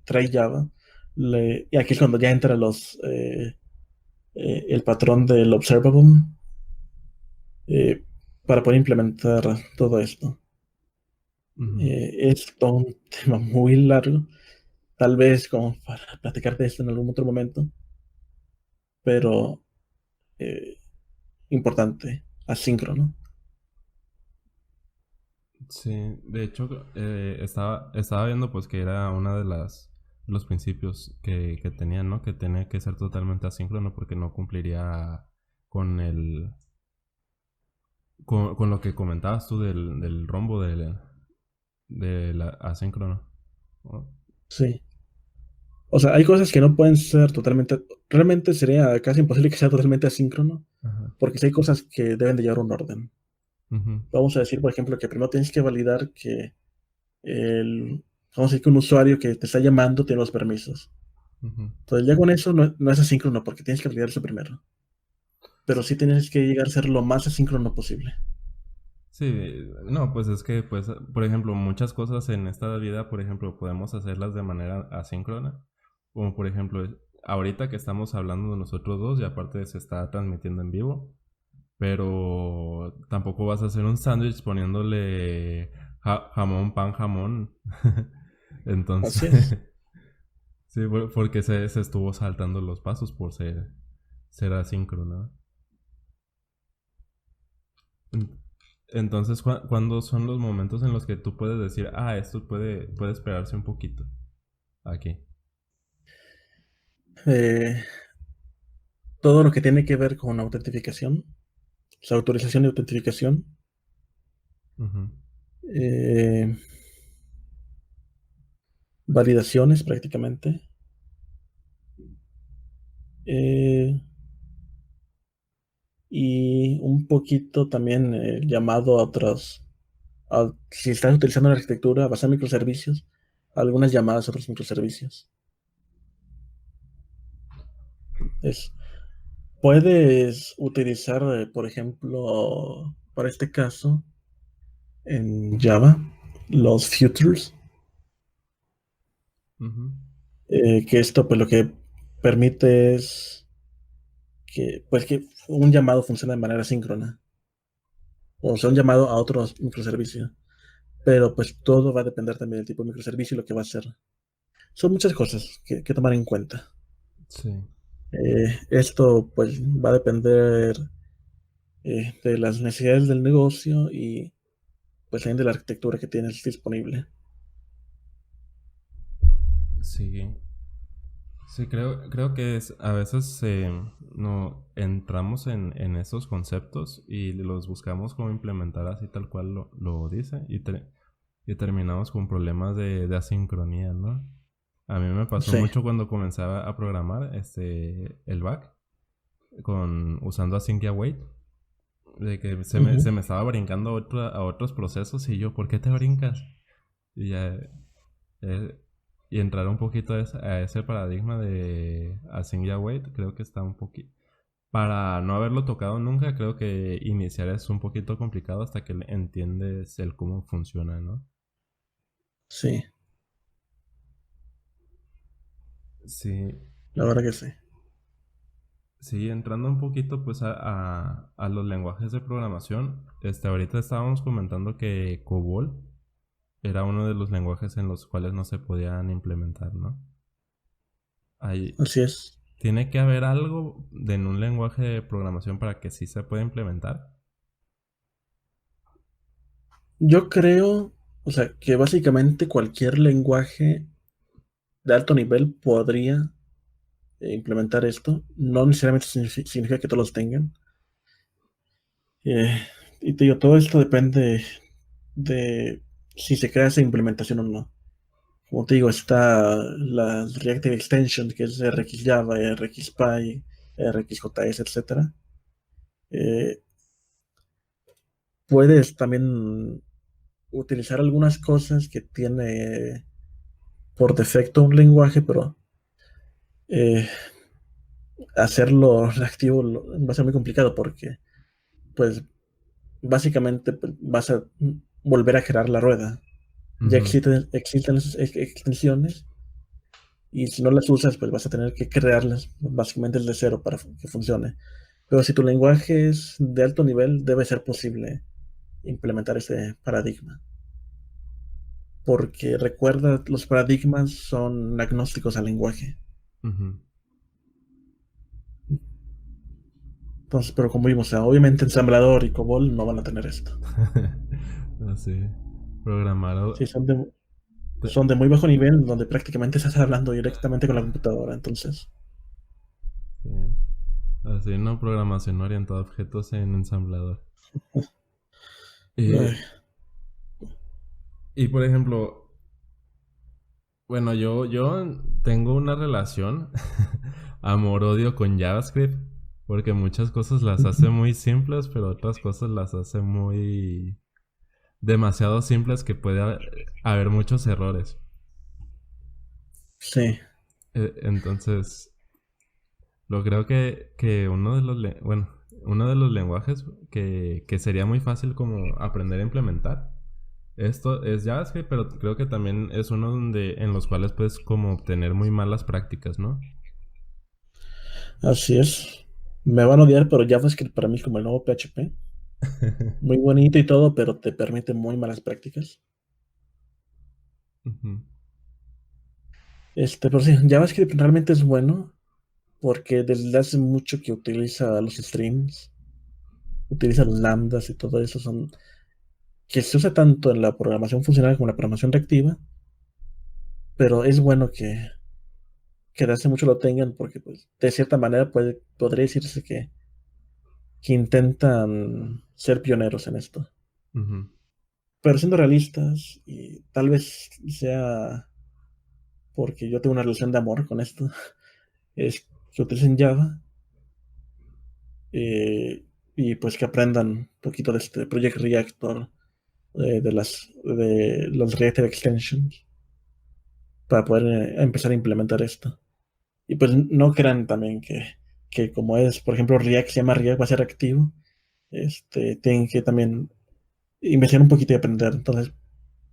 trae Java. Y aquí es cuando ya entra el patrón del observable eh, para poder implementar todo esto. Ujú. Es todo un tema muy largo, tal vez como para platicar de esto en algún otro momento, pero eh, importante, asíncrono. Sí, de hecho, estaba viendo pues que era una de los principios que tenían, ¿no? Que tenía que ser totalmente asíncrono porque no cumpliría con con lo que comentabas tú del rombo del asíncrono, ¿no? Sí. O sea, hay cosas que no pueden ser realmente sería casi imposible que sea totalmente asíncrono, Ajá. porque sí hay cosas que deben de llevar un orden. Ujú. Vamos a decir, por ejemplo, que primero tienes que validar que vamos a decir que un usuario que te está llamando tiene los permisos. Ujú. Entonces ya con eso no es asíncrono, porque tienes que validar eso primero. Pero sí tienes que llegar a ser lo más asíncrono posible. Sí, no, pues es que, pues, por ejemplo, muchas cosas en esta vida, por ejemplo, podemos hacerlas de manera asíncrona, como por ejemplo, ahorita que estamos hablando de nosotros dos y aparte se está transmitiendo en vivo, pero tampoco vas a hacer un sándwich poniéndole jamón, pan, jamón. Entonces, Así es. sí, porque se estuvo saltando los pasos por ser asíncrono. En- Entonces, ¿cuándo son los momentos en los que tú puedes decir, ah, esto puede esperarse un poquito aquí? Eh, Todo lo que tiene que ver con autentificación, o sea, autorización y autentificación, Ujú. eh, validaciones prácticamente, eh, y un poquito también llamado a otros, si estás utilizando la arquitectura basada en microservicios, algunas llamadas a otros microservicios. Es, puedes utilizar, por ejemplo, para este caso, en Java, los futures, Ujú. que esto pues lo que permite es que un llamado funcione de manera síncrona, o sea, un llamado a otro microservicio. Pero pues todo va a depender también del tipo de microservicio y lo que va a hacer. Son muchas cosas que tomar en cuenta. Sí, Esto pues va a depender de las necesidades del negocio y pues también de la arquitectura que tienes disponible. sí. Sí, creo que a veces no entramos en esos conceptos y los buscamos como implementar así tal cual lo dice y terminamos con problemas de asincronía, ¿no? A mí me pasó Sí. mucho cuando comenzaba a programar el back usando Async Await, de que Ujú. se me estaba brincando a otros procesos y yo, ¿por qué te brincas? Y ya, eh, y entrar un poquito a ese paradigma de Async y Await, creo que está un poquito... Para no haberlo tocado nunca, creo que iniciar es un poquito complicado hasta que entiendes el cómo funciona, ¿no? Sí, Sí, la verdad que sí. sí, entrando un poquito pues a los lenguajes de programación, ahorita estábamos comentando que COBOL era uno de los lenguajes en los cuales no se podían implementar, ¿no? Hay, Así es. Tiene que haber algo en un lenguaje de programación para que sí se pueda implementar. Yo creo, o sea, que básicamente cualquier lenguaje de alto nivel podría implementar esto. No necesariamente significa que todos los tengan. Eh, y te digo, todo esto depende de si se crea esa implementación o no. Como te digo, está la Reactive Extension, que es RxJava, RxPy, RxJS, etcétera. Eh, puedes también utilizar algunas cosas que tiene por defecto un lenguaje, pero eh, hacerlo reactivo va a ser muy complicado porque, pues, básicamente pues, vas a volver a crear la rueda. Ya Ujú, existen las extensiones y si no las usas, pues vas a tener que crearlas básicamente desde cero para que funcione. Pero si tu lenguaje es de alto nivel, debe ser posible implementar ese paradigma. Porque recuerda, los paradigmas son agnósticos al lenguaje. ujú. Entonces, pero como vimos, o sea, obviamente ensamblador y COBOL no van a tener esto. Así, programar. Sí, te- son de muy bajo nivel, donde prácticamente estás hablando directamente con la computadora. Entonces, sí. Así, no programación orientada a objetos en ensamblador. ay, Y, y por ejemplo, bueno, yo tengo una relación amor-odio con JavaScript, porque muchas cosas las ujú, hace muy simples, pero otras cosas las hace muy demasiado simples que puede haber muchos errores. sí, Entonces, lo creo que uno de bueno, uno de los lenguajes que sería muy fácil como aprender a implementar. Esto es JavaScript, pero creo que también es uno donde en los cuales puedes como obtener muy malas prácticas, ¿no? así es. Me van a odiar, pero JavaScript para mí es como el nuevo PHP. Muy bonito y todo, pero te permite muy malas prácticas. Ujú, Pero sí, JavaScript realmente es bueno porque desde hace mucho que utiliza los streams, utiliza los lambdas y todo eso, que se usa tanto en la programación funcional como en la programación reactiva, pero es bueno que de hace mucho lo tengan porque pues, de cierta manera podría decirse que intentan ser pioneros en esto. ujú. Pero siendo realistas, y tal vez sea porque yo tengo una relación de amor con esto, es que utilicen Java y pues que aprendan un poquito de este Project Reactor, de los Reactor Extensions, para poder empezar a implementar esto. Y pues no crean también que que como es, por ejemplo, React se llama React, va a ser activo, tienen que también investigar un poquito y aprender. Entonces,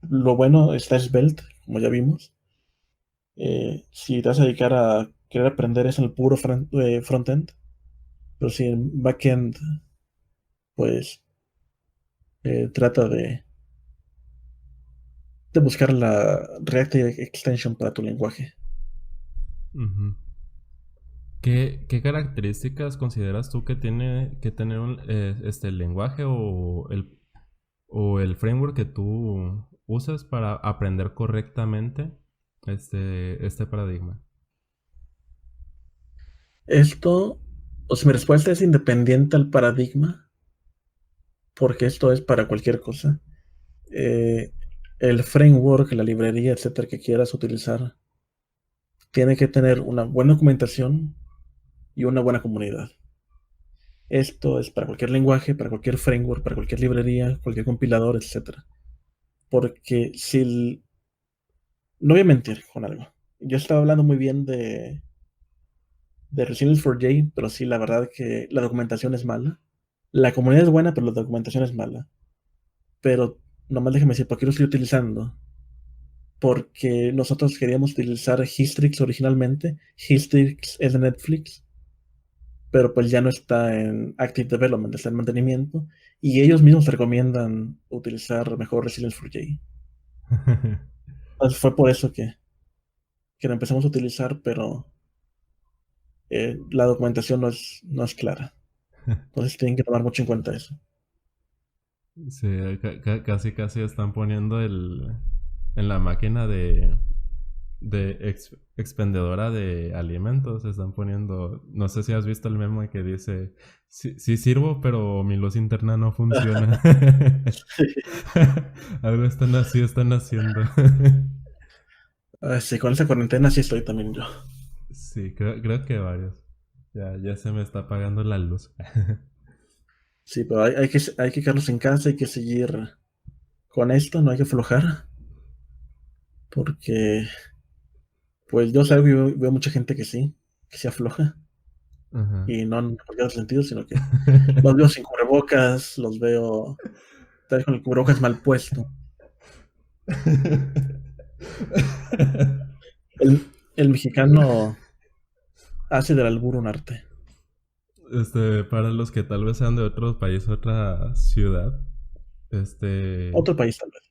lo bueno está Svelte, como ya vimos. Si te vas a dedicar a querer aprender es en el puro frontend, pero si en backend, pues trata de buscar la React Extension para tu lenguaje. Ujú. ¿Qué características consideras tú que tiene que tener el lenguaje o el framework que tú usas para aprender correctamente este paradigma? Esto, o sea, mi respuesta es independiente al paradigma, porque esto es para cualquier cosa. Eh, el framework, la librería, etcétera, que quieras utilizar, tiene que tener una buena documentación y una buena comunidad. Esto es para cualquier lenguaje, para cualquier framework, para cualquier librería, cualquier compilador, etcétera. Porque si... No voy a mentir con algo. Yo estaba hablando muy bien de Resilience4j, pero sí, la verdad que la documentación es mala. La comunidad es buena, pero la documentación es mala. Pero nomás déjame decir, ¿por qué lo estoy utilizando? Porque nosotros queríamos utilizar Histrix originalmente. Histrix es de Netflix, pero pues ya no está en Active Development, está en mantenimiento. Y ellos mismos te recomiendan utilizar mejor Resilience4j. Entonces fue por eso que lo empezamos a utilizar, pero la documentación no es clara. Entonces tienen que tomar mucho en cuenta eso. Sí, casi están poniendo en la máquina de expendedora de alimentos, están poniendo, no sé si has visto el meme que dice, sí, sí sirvo, pero mi luz interna no funciona. Algo así están haciendo. Sí, con esa cuarentena sí estoy también yo. Sí, creo que varios. Ya se me está apagando la luz. Sí, pero hay que quedarnos en casa, hay que seguir con esto, no hay que aflojar, porque pues yo salgo y veo mucha gente que se afloja, Ajá. y no en cualquier sentido, sino que los veo sin cubrebocas, los veo tal vez con el cubrebocas mal puesto. El mexicano hace del albur un arte, Para los que tal vez sean de otro país, otra ciudad, este, otro país tal vez.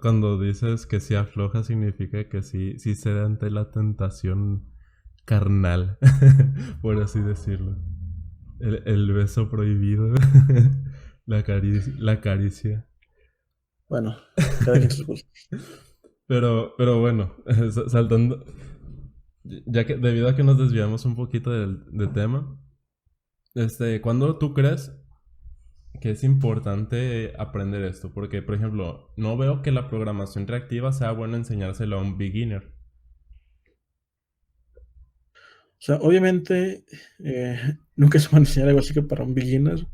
cuando dices que sí afloja significa que sí cede ante la tentación carnal, por así decirlo. El beso prohibido, la caricia. Bueno, cada quien sus gustos. Pero bueno, saltando, ya que debido a que nos desviamos un poquito del tema, ¿cuándo tú crees que es importante aprender esto? Porque, por ejemplo, no veo que la programación reactiva sea bueno enseñárselo a un beginner. O sea, obviamente, nunca se va a enseñar algo así que para un beginner.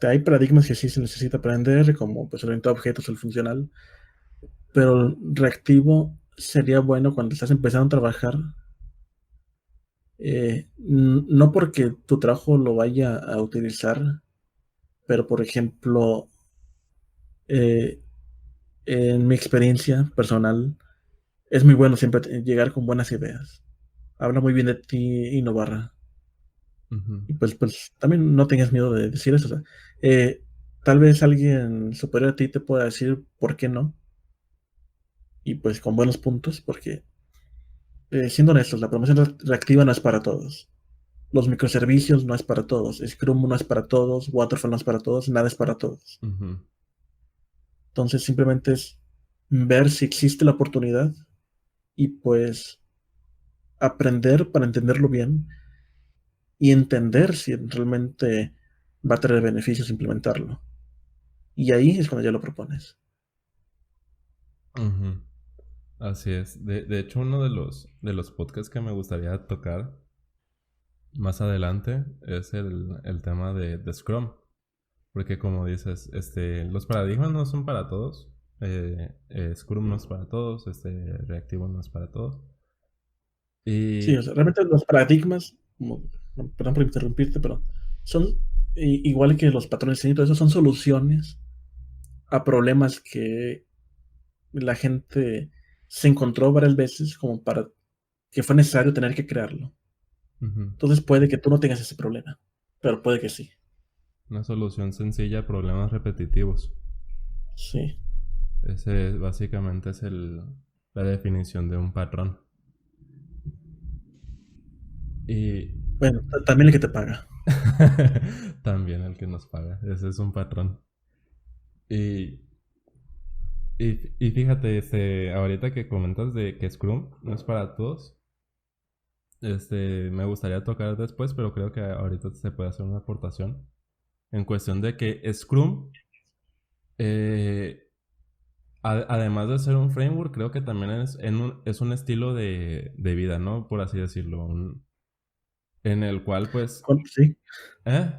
Hay paradigmas que sí se necesita aprender, como pues el orientado a objetos, el funcional, pero el reactivo sería bueno cuando estás empezando a trabajar, no porque tu trabajo lo vaya a utilizar, pero por ejemplo, eh, en mi experiencia personal, es muy bueno siempre llegar con buenas ideas. Habla muy bien de ti, innovar. Ujú, Y pues también no tengas miedo de decir eso. O sea, eh, tal vez alguien superior a ti te pueda decir por qué no, y pues con buenos puntos, porque siendo honestos, la programación reactiva no es para todos. Los microservicios no es para todos. Scrum no es para todos. Waterfall no es para todos. Nada es para todos. ujú, Entonces simplemente es ver si existe la oportunidad y pues aprender para entenderlo bien y entender si realmente va a traer beneficios implementarlo. Y ahí es cuando ya lo propones. ujú. Así es. De hecho, uno de los podcasts que me gustaría tocar más adelante es el tema de Scrum. Porque como dices, los paradigmas no son para todos. Scrum no es para todos, reactivo no es para todos. Sí, o Y... sea, realmente los paradigmas, perdón por interrumpirte, pero son igual que los patrones y todo eso, son soluciones a problemas que la gente se encontró varias veces como para que fue necesario tener que crearlo. ujú, Entonces puede que tú no tengas ese problema, pero puede que sí. una solución sencilla a problemas repetitivos. Sí. Ese básicamente es la definición de un patrón. Y Bueno, también el que te paga. también el que nos paga. Ese es un patrón. Y, y fíjate, ahorita que comentas de que Scrum no es para todos, me gustaría tocar después, pero creo que ahorita se puede hacer una aportación en cuestión de que Scrum, eh, además de ser un framework, creo que también es un estilo de vida, ¿no? Por así decirlo. En el cual, pues, Sí, ¿eh?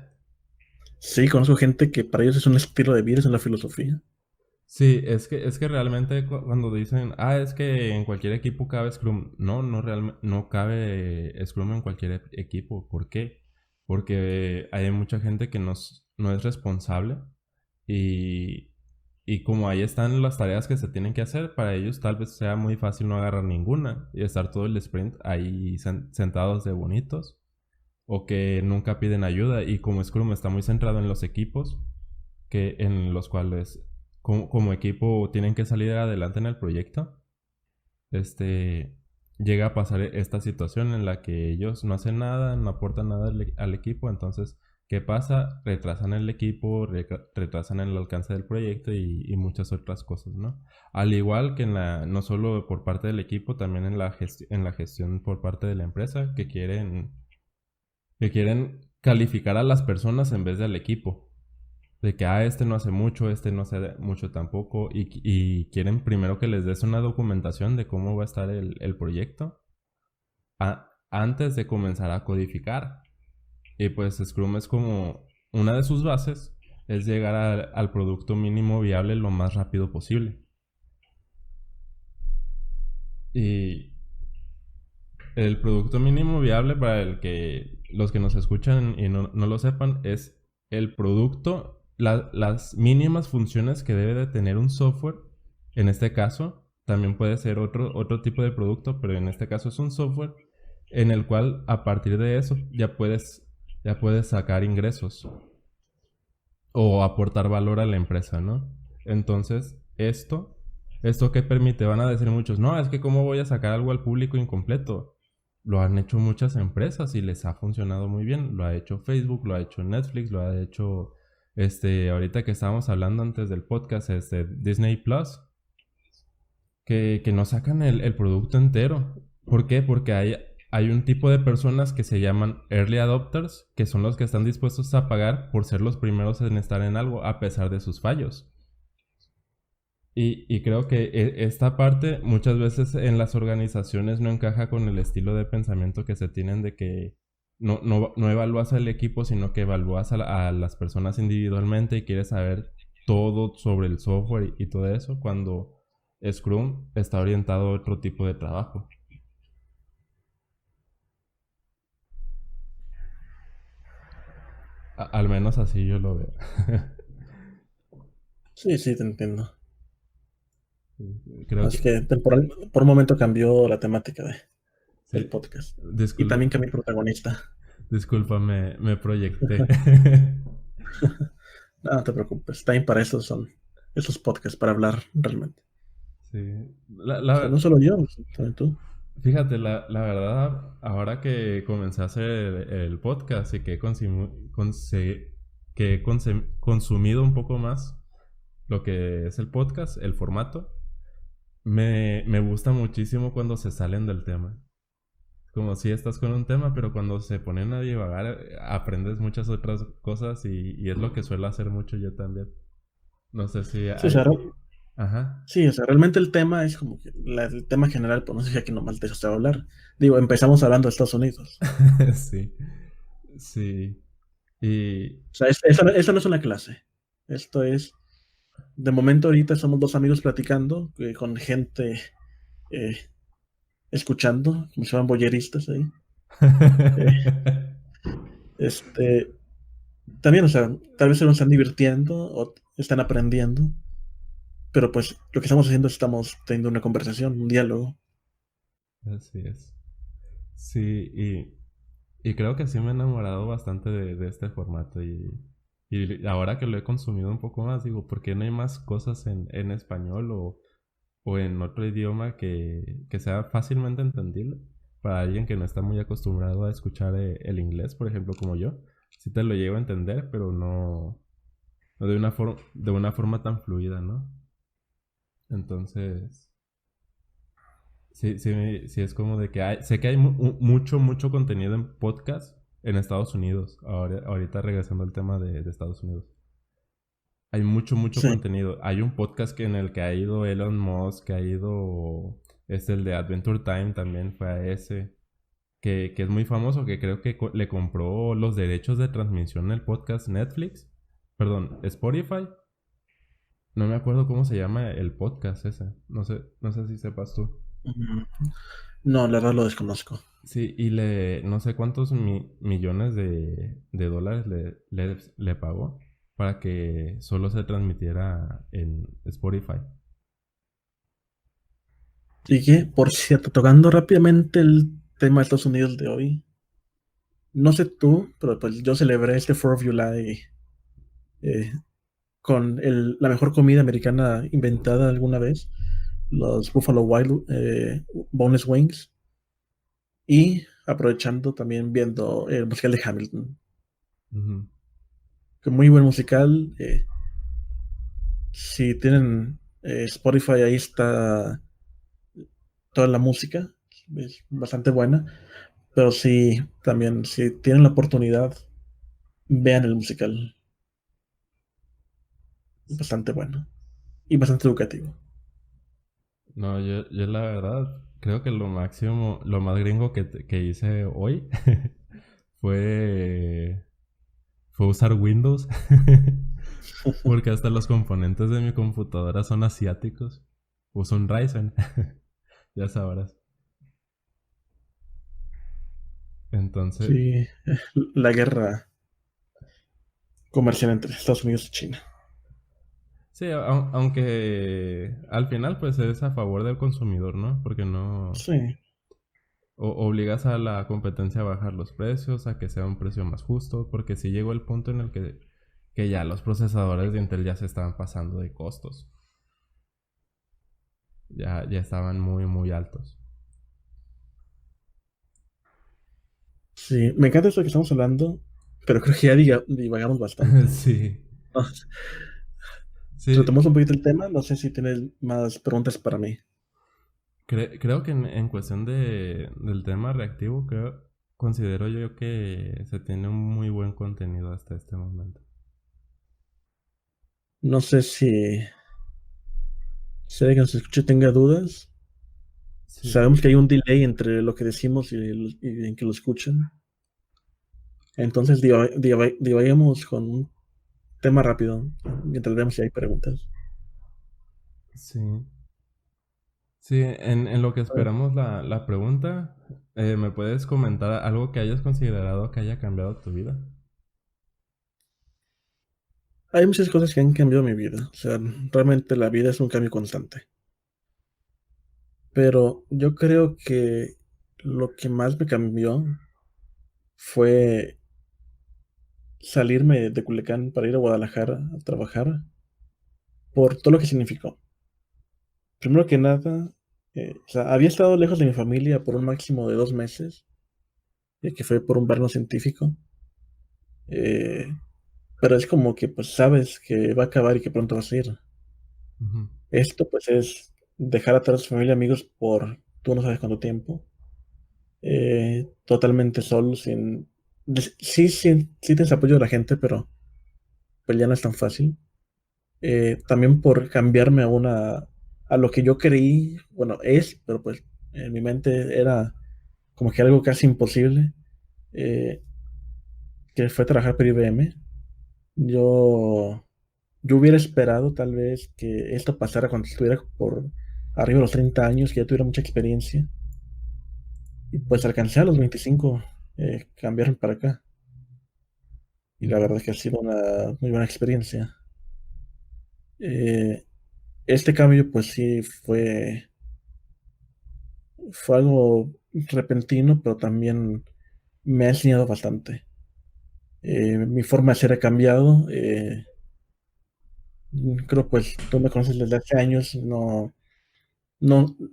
sí, conozco gente que para ellos es un estilo de vida, es una filosofía. Sí, es que realmente cuando dicen, es que en cualquier equipo cabe Scrum, no, no realmente, no cabe Scrum en cualquier equipo. ¿Por qué? Porque hay mucha gente que no es responsable y, y como ahí están las tareas que se tienen que hacer, para ellos tal vez sea muy fácil no agarrar ninguna y estar todo el sprint ahí sentados de bonitos o que nunca piden ayuda y como Scrum está muy centrado en los equipos, que en los cuales como equipo tienen que salir adelante en el proyecto, este llega a pasar esta situación en la que ellos no hacen nada, no aportan nada al equipo, entonces, ¿qué pasa? Retrasan el equipo, retrasan el alcance del proyecto y muchas otras cosas, ¿no? Al igual que no solo por parte del equipo, también en la gestión por parte de la empresa, que quieren calificar a las personas en vez del equipo. De que, este no hace mucho, este no hace mucho tampoco, y quieren primero que les des una documentación de cómo va a estar el proyecto antes de comenzar a codificar. Y pues Scrum es como una de sus bases, es llegar al producto mínimo viable lo más rápido posible. Y el producto mínimo viable, para los que nos escuchan y no lo sepan, es el producto, las mínimas funciones que debe de tener un software. En este caso, también puede ser otro tipo de producto, pero en este caso es un software en el cual a partir de eso ya puedes sacar ingresos o aportar valor a la empresa, ¿no? Entonces, ¿esto qué permite? Van a decir muchos, no, es que cómo voy a sacar algo al público incompleto. Lo han hecho muchas empresas y les ha funcionado muy bien. Lo ha hecho Facebook, lo ha hecho Netflix, lo ha hecho, ahorita que estábamos hablando antes del podcast, Disney Plus, que no sacan el producto entero. ¿Por qué? Porque hay un tipo de personas que se llaman early adopters, que son los que están dispuestos a pagar por ser los primeros en estar en algo, a pesar de sus fallos. Y creo que esta parte muchas veces en las organizaciones no encaja con el estilo de pensamiento que se tienen de que no evalúas al equipo, sino que evalúas a las personas individualmente y quieres saber todo sobre el software y todo eso, cuando Scrum está orientado a otro tipo de trabajo. Al menos así yo lo veo. Sí, sí, te entiendo. Creo Así que que por un momento cambió la temática del sí. podcast. Y Discul- también cambió el protagonista. Disculpa, me proyecté. No, no te preocupes. También para eso son esos podcasts, para hablar realmente. Sí. O sea, no solo yo, también tú. Fíjate, la verdad, ahora que comencé a hacer el podcast y que he consumido un poco más lo que es el podcast, el formato, me gusta muchísimo cuando se salen del tema. Como si estás con un tema, pero cuando se ponen a divagar, aprendes muchas otras cosas y es lo que suelo hacer mucho yo también. No sé si Sí, o hay... sea, Ajá. sí, o sea, realmente el tema es como que el tema general, pues no sé si aquí nomás dejaste de hablar. Digo, empezamos hablando de Estados Unidos. Sí, sí. Y... O sea, eso no es una clase. Esto es, de momento ahorita somos dos amigos platicando con gente eh, escuchando, como si fueran boyeristas ahí. Eh, este, también, o sea, tal vez se nos están divirtiendo o están aprendiendo, pero pues lo que estamos haciendo es estamos teniendo una conversación, un diálogo. Así es. Sí, y creo que sí me he enamorado bastante de este formato y ahora que lo he consumido un poco más, digo, ¿por qué no hay más cosas en español o en otro idioma que sea fácilmente entendible para alguien que no está muy acostumbrado a escuchar el inglés, por ejemplo, como yo? Sí te lo llego a entender, pero no de una forma tan fluida, ¿no? Entonces, sí es como de que sé que hay mucho contenido en podcast en Estados Unidos. Ahorita regresando al tema de Estados Unidos. Hay mucho Sí. contenido. Hay un podcast en el que ha ido Elon Musk, que ha ido... Es el de Adventure Time, también fue a ese. Que es muy famoso, que creo que le compró los derechos de transmisión del podcast Netflix. Perdón, Spotify. No me acuerdo cómo se llama el podcast ese. No sé si sepas tú. Mm, No, la verdad lo desconozco. Sí, y no sé cuántos millones de dólares le pagó para que solo se transmitiera en Spotify. Y que, por cierto, tocando rápidamente el tema de Estados Unidos de hoy, no sé tú, pero pues yo celebré este 4 of July eh, con la mejor comida americana inventada alguna vez, los Buffalo Wild Boneless Wings, y aprovechando también viendo el musical de Hamilton, Ujú. que muy buen musical. Si tienen Spotify, ahí está toda la música, es bastante buena, pero sí, también, si tienen la oportunidad, vean el musical, es bastante bueno y bastante educativo. No, yo la verdad creo que lo máximo, lo más gringo que hice hoy fue, fue usar Windows. Porque hasta los componentes de mi computadora son asiáticos. Uso un Ryzen, ya sabrás. Entonces, Sí, la guerra comercial entre Estados Unidos y China. sí, aunque al final pues es a favor del consumidor, ¿no? Porque no Sí, obligas a la competencia a bajar los precios, a que sea un precio más justo, porque sí llegó el punto en el que ya los procesadores de Intel ya se estaban pasando de costos. Ya estaban muy altos. sí, me encanta esto que estamos hablando, pero creo que ya divagamos bastante. Sí, Ah, sí. retomamos un poquito el tema, no sé si tienes más preguntas para mí. Creo que en cuestión del tema reactivo, considero yo que se tiene un muy buen contenido hasta este momento. No sé si alguien nos escuche tenga dudas. Sí, Sabemos que hay un delay entre lo que decimos y en que lo escuchan. Entonces, divaguemos con un tema rápido mientras vemos si hay preguntas. sí. Sí, en lo que A ver, esperamos la pregunta, ¿me puedes comentar algo que hayas considerado que haya cambiado tu vida? hay muchas cosas que han cambiado mi vida. O sea, realmente la vida es un cambio constante. Pero yo creo que lo que más me cambió fue salirme de Culiacán para ir a Guadalajara a trabajar por todo lo que significó. Primero que nada, o sea, había estado lejos de mi familia por un máximo de 2 meses, que fue por un verano científico. eh, pero es como que pues sabes que va a acabar y que pronto vas a ir. Ujú, Esto pues es dejar atrás a tu familia, amigos por tú no sabes cuánto tiempo, totalmente solo, sí tienes apoyo de la gente, pero pues ya no es tan fácil. También por cambiarme a lo que yo creí, bueno, pero pues en mi mente era como que algo casi imposible, eh, que fue trabajar para IBM. Yo, yo hubiera esperado tal vez que esto pasara cuando estuviera por arriba de los 30 años, que ya tuviera mucha experiencia. Y pues alcancé a los 25 cambiarme para acá. Y la Ujú, verdad que ha sido una muy buena experiencia. Eh, este cambio, pues sí, fue algo repentino, pero también me ha enseñado bastante. Mi forma de ser ha cambiado. Creo pues tú me conoces desde hace años.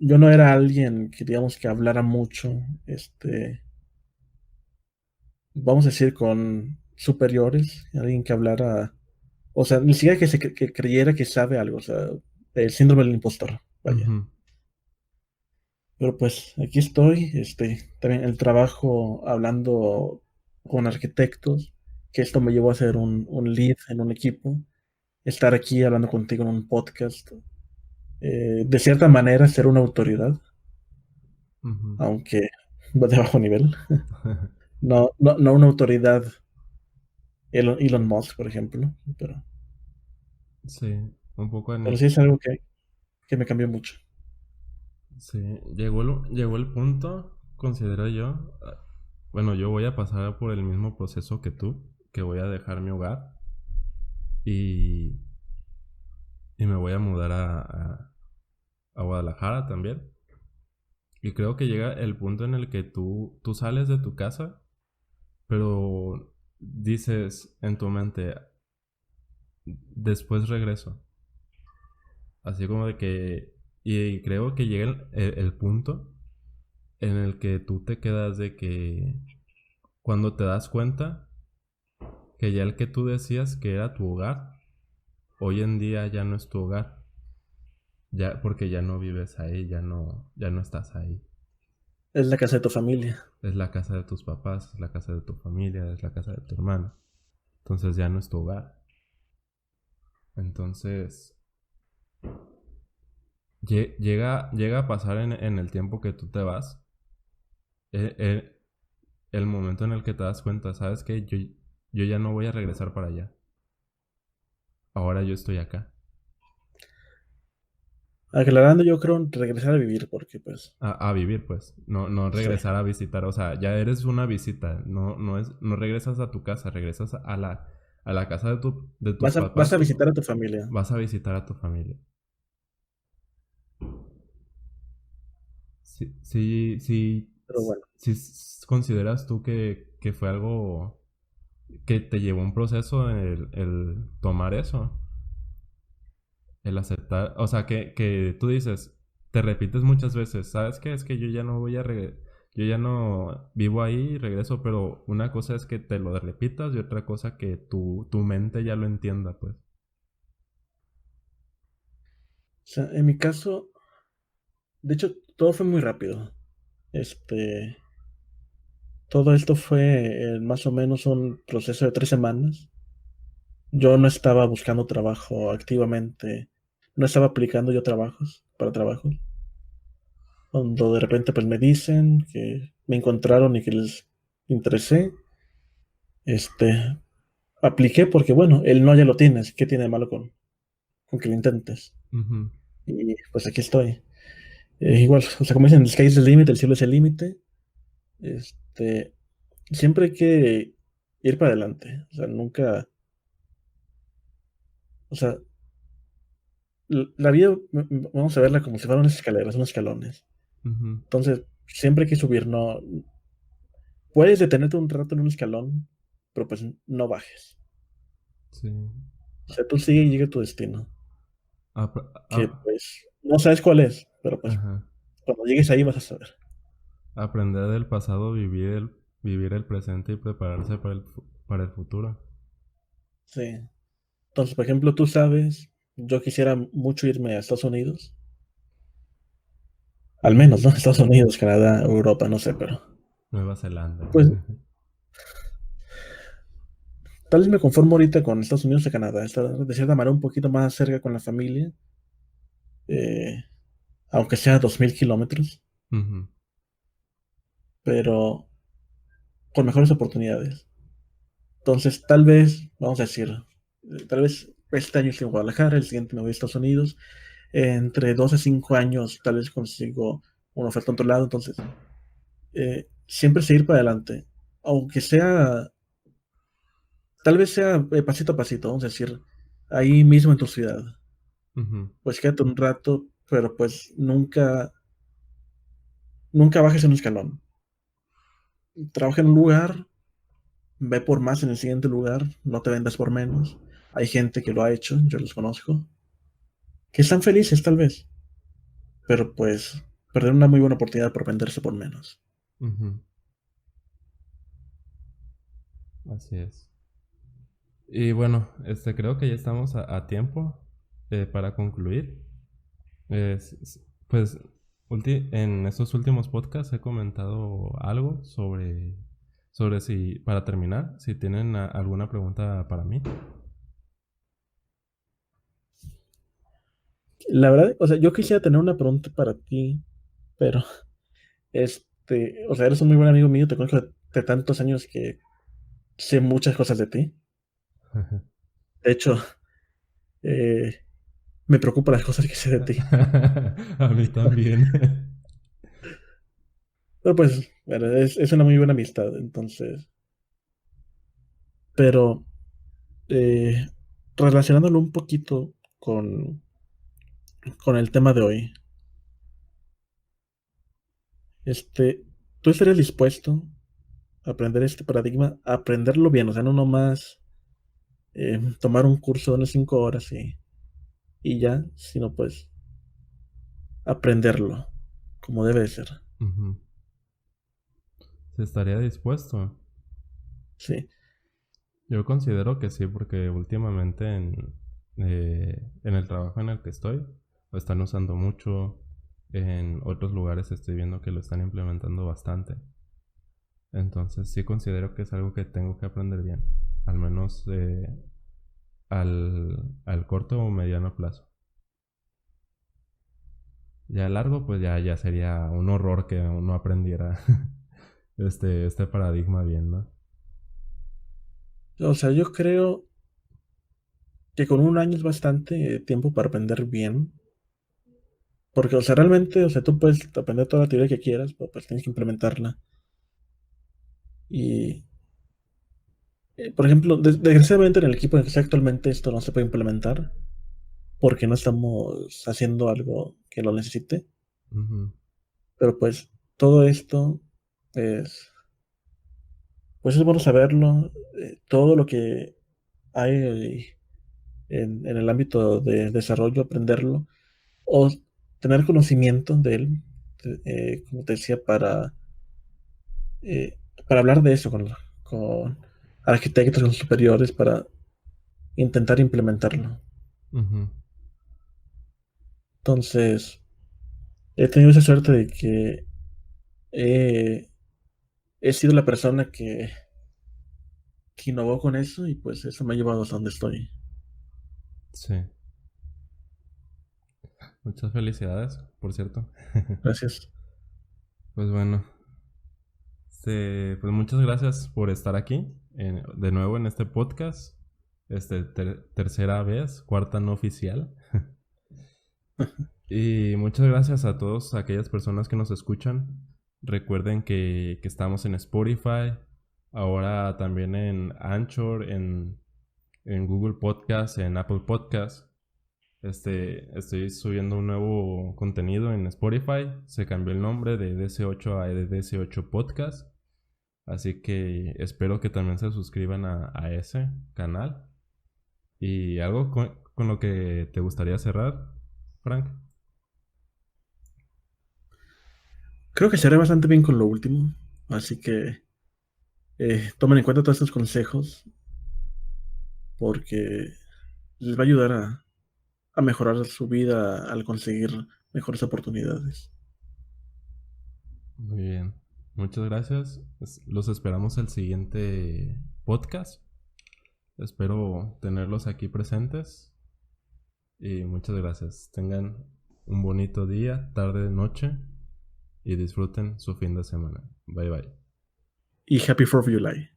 Yo no era alguien que digamos que hablara mucho, vamos a decir, con superiores, alguien que hablara, o sea, ni siquiera que creyera que sabe algo, o sea, el síndrome del impostor, vaya. ujú, Pero pues aquí estoy, también el trabajo hablando con arquitectos, que esto me llevó a ser un lead en un equipo, estar aquí hablando contigo en un podcast, de cierta manera ser una autoridad, ujú. aunque de bajo nivel. No una autoridad Elon Musk, por ejemplo, Sí, un poco pero sí es algo que me cambió mucho. sí, llegó el punto, considero yo. Bueno, yo voy a pasar por el mismo proceso que tú, que voy a dejar mi hogar y, y me voy a mudar a Guadalajara también. Y creo que llega el punto en el que tú sales de tu casa, pero dices en tu mente, después regreso. Así como de que... Y creo que llega el punto en el que tú te quedas de que cuando te das cuenta que ya el que tú decías que era tu hogar, hoy en día ya no es tu hogar. Ya, porque ya no vives ahí, ya no estás ahí. Es la casa de tu familia. Es la casa de tus papás, es la casa de tu familia, es la casa de tu hermano. Entonces ya no es tu hogar. Entonces llega a pasar en el tiempo que tú te vas, eh, eh, el momento en el que te das cuenta, sabes que yo ya no voy a regresar para allá. Ahora yo estoy acá. Aclarando, yo creo en regresar a vivir, porque pues, A vivir, pues. No sí. regresar a visitar. O sea, ya eres una visita. No regresas a tu casa, regresas a la casa de tus Vas a papás. visitar a tu familia, Vas a visitar a tu familia. Sí, sí, sí, pero bueno. sí consideras tú que fue algo que te llevó un proceso el tomar eso, el aceptar, o sea, que tú dices, te repites muchas veces, ¿sabes qué? Es que yo ya no vivo ahí y regreso, pero una cosa es que te lo repitas y otra cosa que tu mente ya lo entienda, pues. O sea, en mi caso, de hecho, todo fue muy rápido. Este, todo esto fue más o menos un proceso de 3 semanas. Yo no estaba buscando trabajo activamente, no estaba aplicando yo para trabajos. Cuando de repente pues me dicen que me encontraron y que les interesé, este, apliqué porque bueno, el no ya lo tienes, ¿qué tiene de malo con que lo intentes? Ujú, Y pues aquí estoy. Igual, o sea, como dicen, el sky is the limit, el cielo es el límite. Este, siempre hay que ir para adelante. O sea, nunca, o sea, la vida vamos a verla como si fueran unas escaleras, unos escalones. ujú, Entonces, siempre hay que subir, no, puedes detenerte un rato en un escalón, pero pues no bajes. sí. O sea, tú sigue y llega a tu destino, Ap- que ap- pues no sabes cuál es, pero pues ajá. cuando llegues ahí vas a saber. Aprender del pasado, vivir el presente y prepararse para el futuro. Sí. Entonces, por ejemplo, tú sabes, yo quisiera mucho irme a Estados Unidos, al menos, ¿no? Estados Unidos, Canadá, Europa, no sé, pero Nueva Zelanda. pues tal vez me conformo ahorita con Estados Unidos y Canadá, estar de cierta manera un poquito más cerca con la familia, eh, aunque sea 2000 kilómetros, Ujú, pero con mejores oportunidades. Entonces, tal vez, vamos a decir, tal vez este año estoy en Guadalajara, el siguiente me voy a Estados Unidos, entre 2 a 5 años tal vez consigo una oferta en otro lado, entonces siempre seguir para adelante, aunque sea, tal vez sea pasito a pasito, vamos a decir, ahí mismo en tu ciudad. Ujú, Pues quédate un rato, pero pues nunca bajes en un escalón. Trabaja en un lugar, ve por más en el siguiente lugar, no te vendas por menos. Hay gente que lo ha hecho, yo los conozco, que están felices tal vez, pero pues perder una muy buena oportunidad por venderse por menos. ujú. Así es. Y bueno, creo que ya estamos a tiempo para concluir. Pues en estos últimos podcasts he comentado algo sobre si, para terminar, si tienen alguna pregunta para mí. La verdad, o sea, yo quisiera tener una pregunta para ti, pero o sea, eres un muy buen amigo mío, te conozco de tantos años que sé muchas cosas de ti. De hecho, eh, me preocupan las cosas que sé de ti. A mí también. Pero pues, bueno, es una muy buena amistad, entonces. Pero eh, relacionándolo un poquito con el tema de hoy, este, ¿tú estarías dispuesto a aprender este paradigma, a aprenderlo bien? O sea, no nomás tomar un curso de unas 5 horas y ya, sino pues aprenderlo como debe de ser. Ujú. ¿Se estaría dispuesto? Sí. Yo considero que sí, porque últimamente en el trabajo en el que estoy, lo están usando mucho. En otros lugares estoy viendo que lo están implementando bastante. Entonces sí considero que es algo que tengo que aprender bien. Al menos al corto o mediano plazo. Ya a largo, pues ya sería un horror que uno aprendiera este paradigma bien, ¿no? O sea, yo creo que con un año es bastante tiempo para aprender bien. Porque, o sea, realmente, o sea, tú puedes aprender toda la teoría que quieras, pero pues tienes que implementarla. Y, por ejemplo, desgraciadamente en el equipo en el que estoy actualmente esto no se puede implementar porque no estamos haciendo algo que lo necesite. Ujú, Pero pues todo esto es, pues es bueno saberlo. Todo lo que hay en el ámbito de desarrollo, aprenderlo o tener conocimiento de él, como te decía, para hablar de eso con arquitectos, con superiores, para intentar implementarlo. ujú. Entonces, he tenido esa suerte de que he, he sido la persona que innovó con eso y pues eso me ha llevado hasta donde estoy. Sí. Muchas felicidades, por cierto. Gracias. Pues bueno, pues muchas gracias por estar aquí de nuevo en este podcast. Tercera vez, cuarta no oficial. Y muchas gracias a todas aquellas personas que nos escuchan. Recuerden que estamos en Spotify, ahora también en Anchor, en Google Podcast, en Apple Podcast. Estoy subiendo un nuevo contenido en Spotify. Se cambió el nombre de DC8 a DC8 Podcast. Así que espero que también se suscriban a ese canal. ¿Y algo con lo que te gustaría cerrar, Frank? Creo que seré bastante bien con lo último, así que tomen en cuenta todos estos consejos porque les va a ayudar a mejorar su vida al conseguir mejores oportunidades. Muy bien. Muchas gracias. Los esperamos el siguiente podcast. Espero tenerlos aquí presentes. Y muchas gracias. Tengan un bonito día, tarde, noche. Y disfruten su fin de semana. Bye bye. Y Happy 4th of July.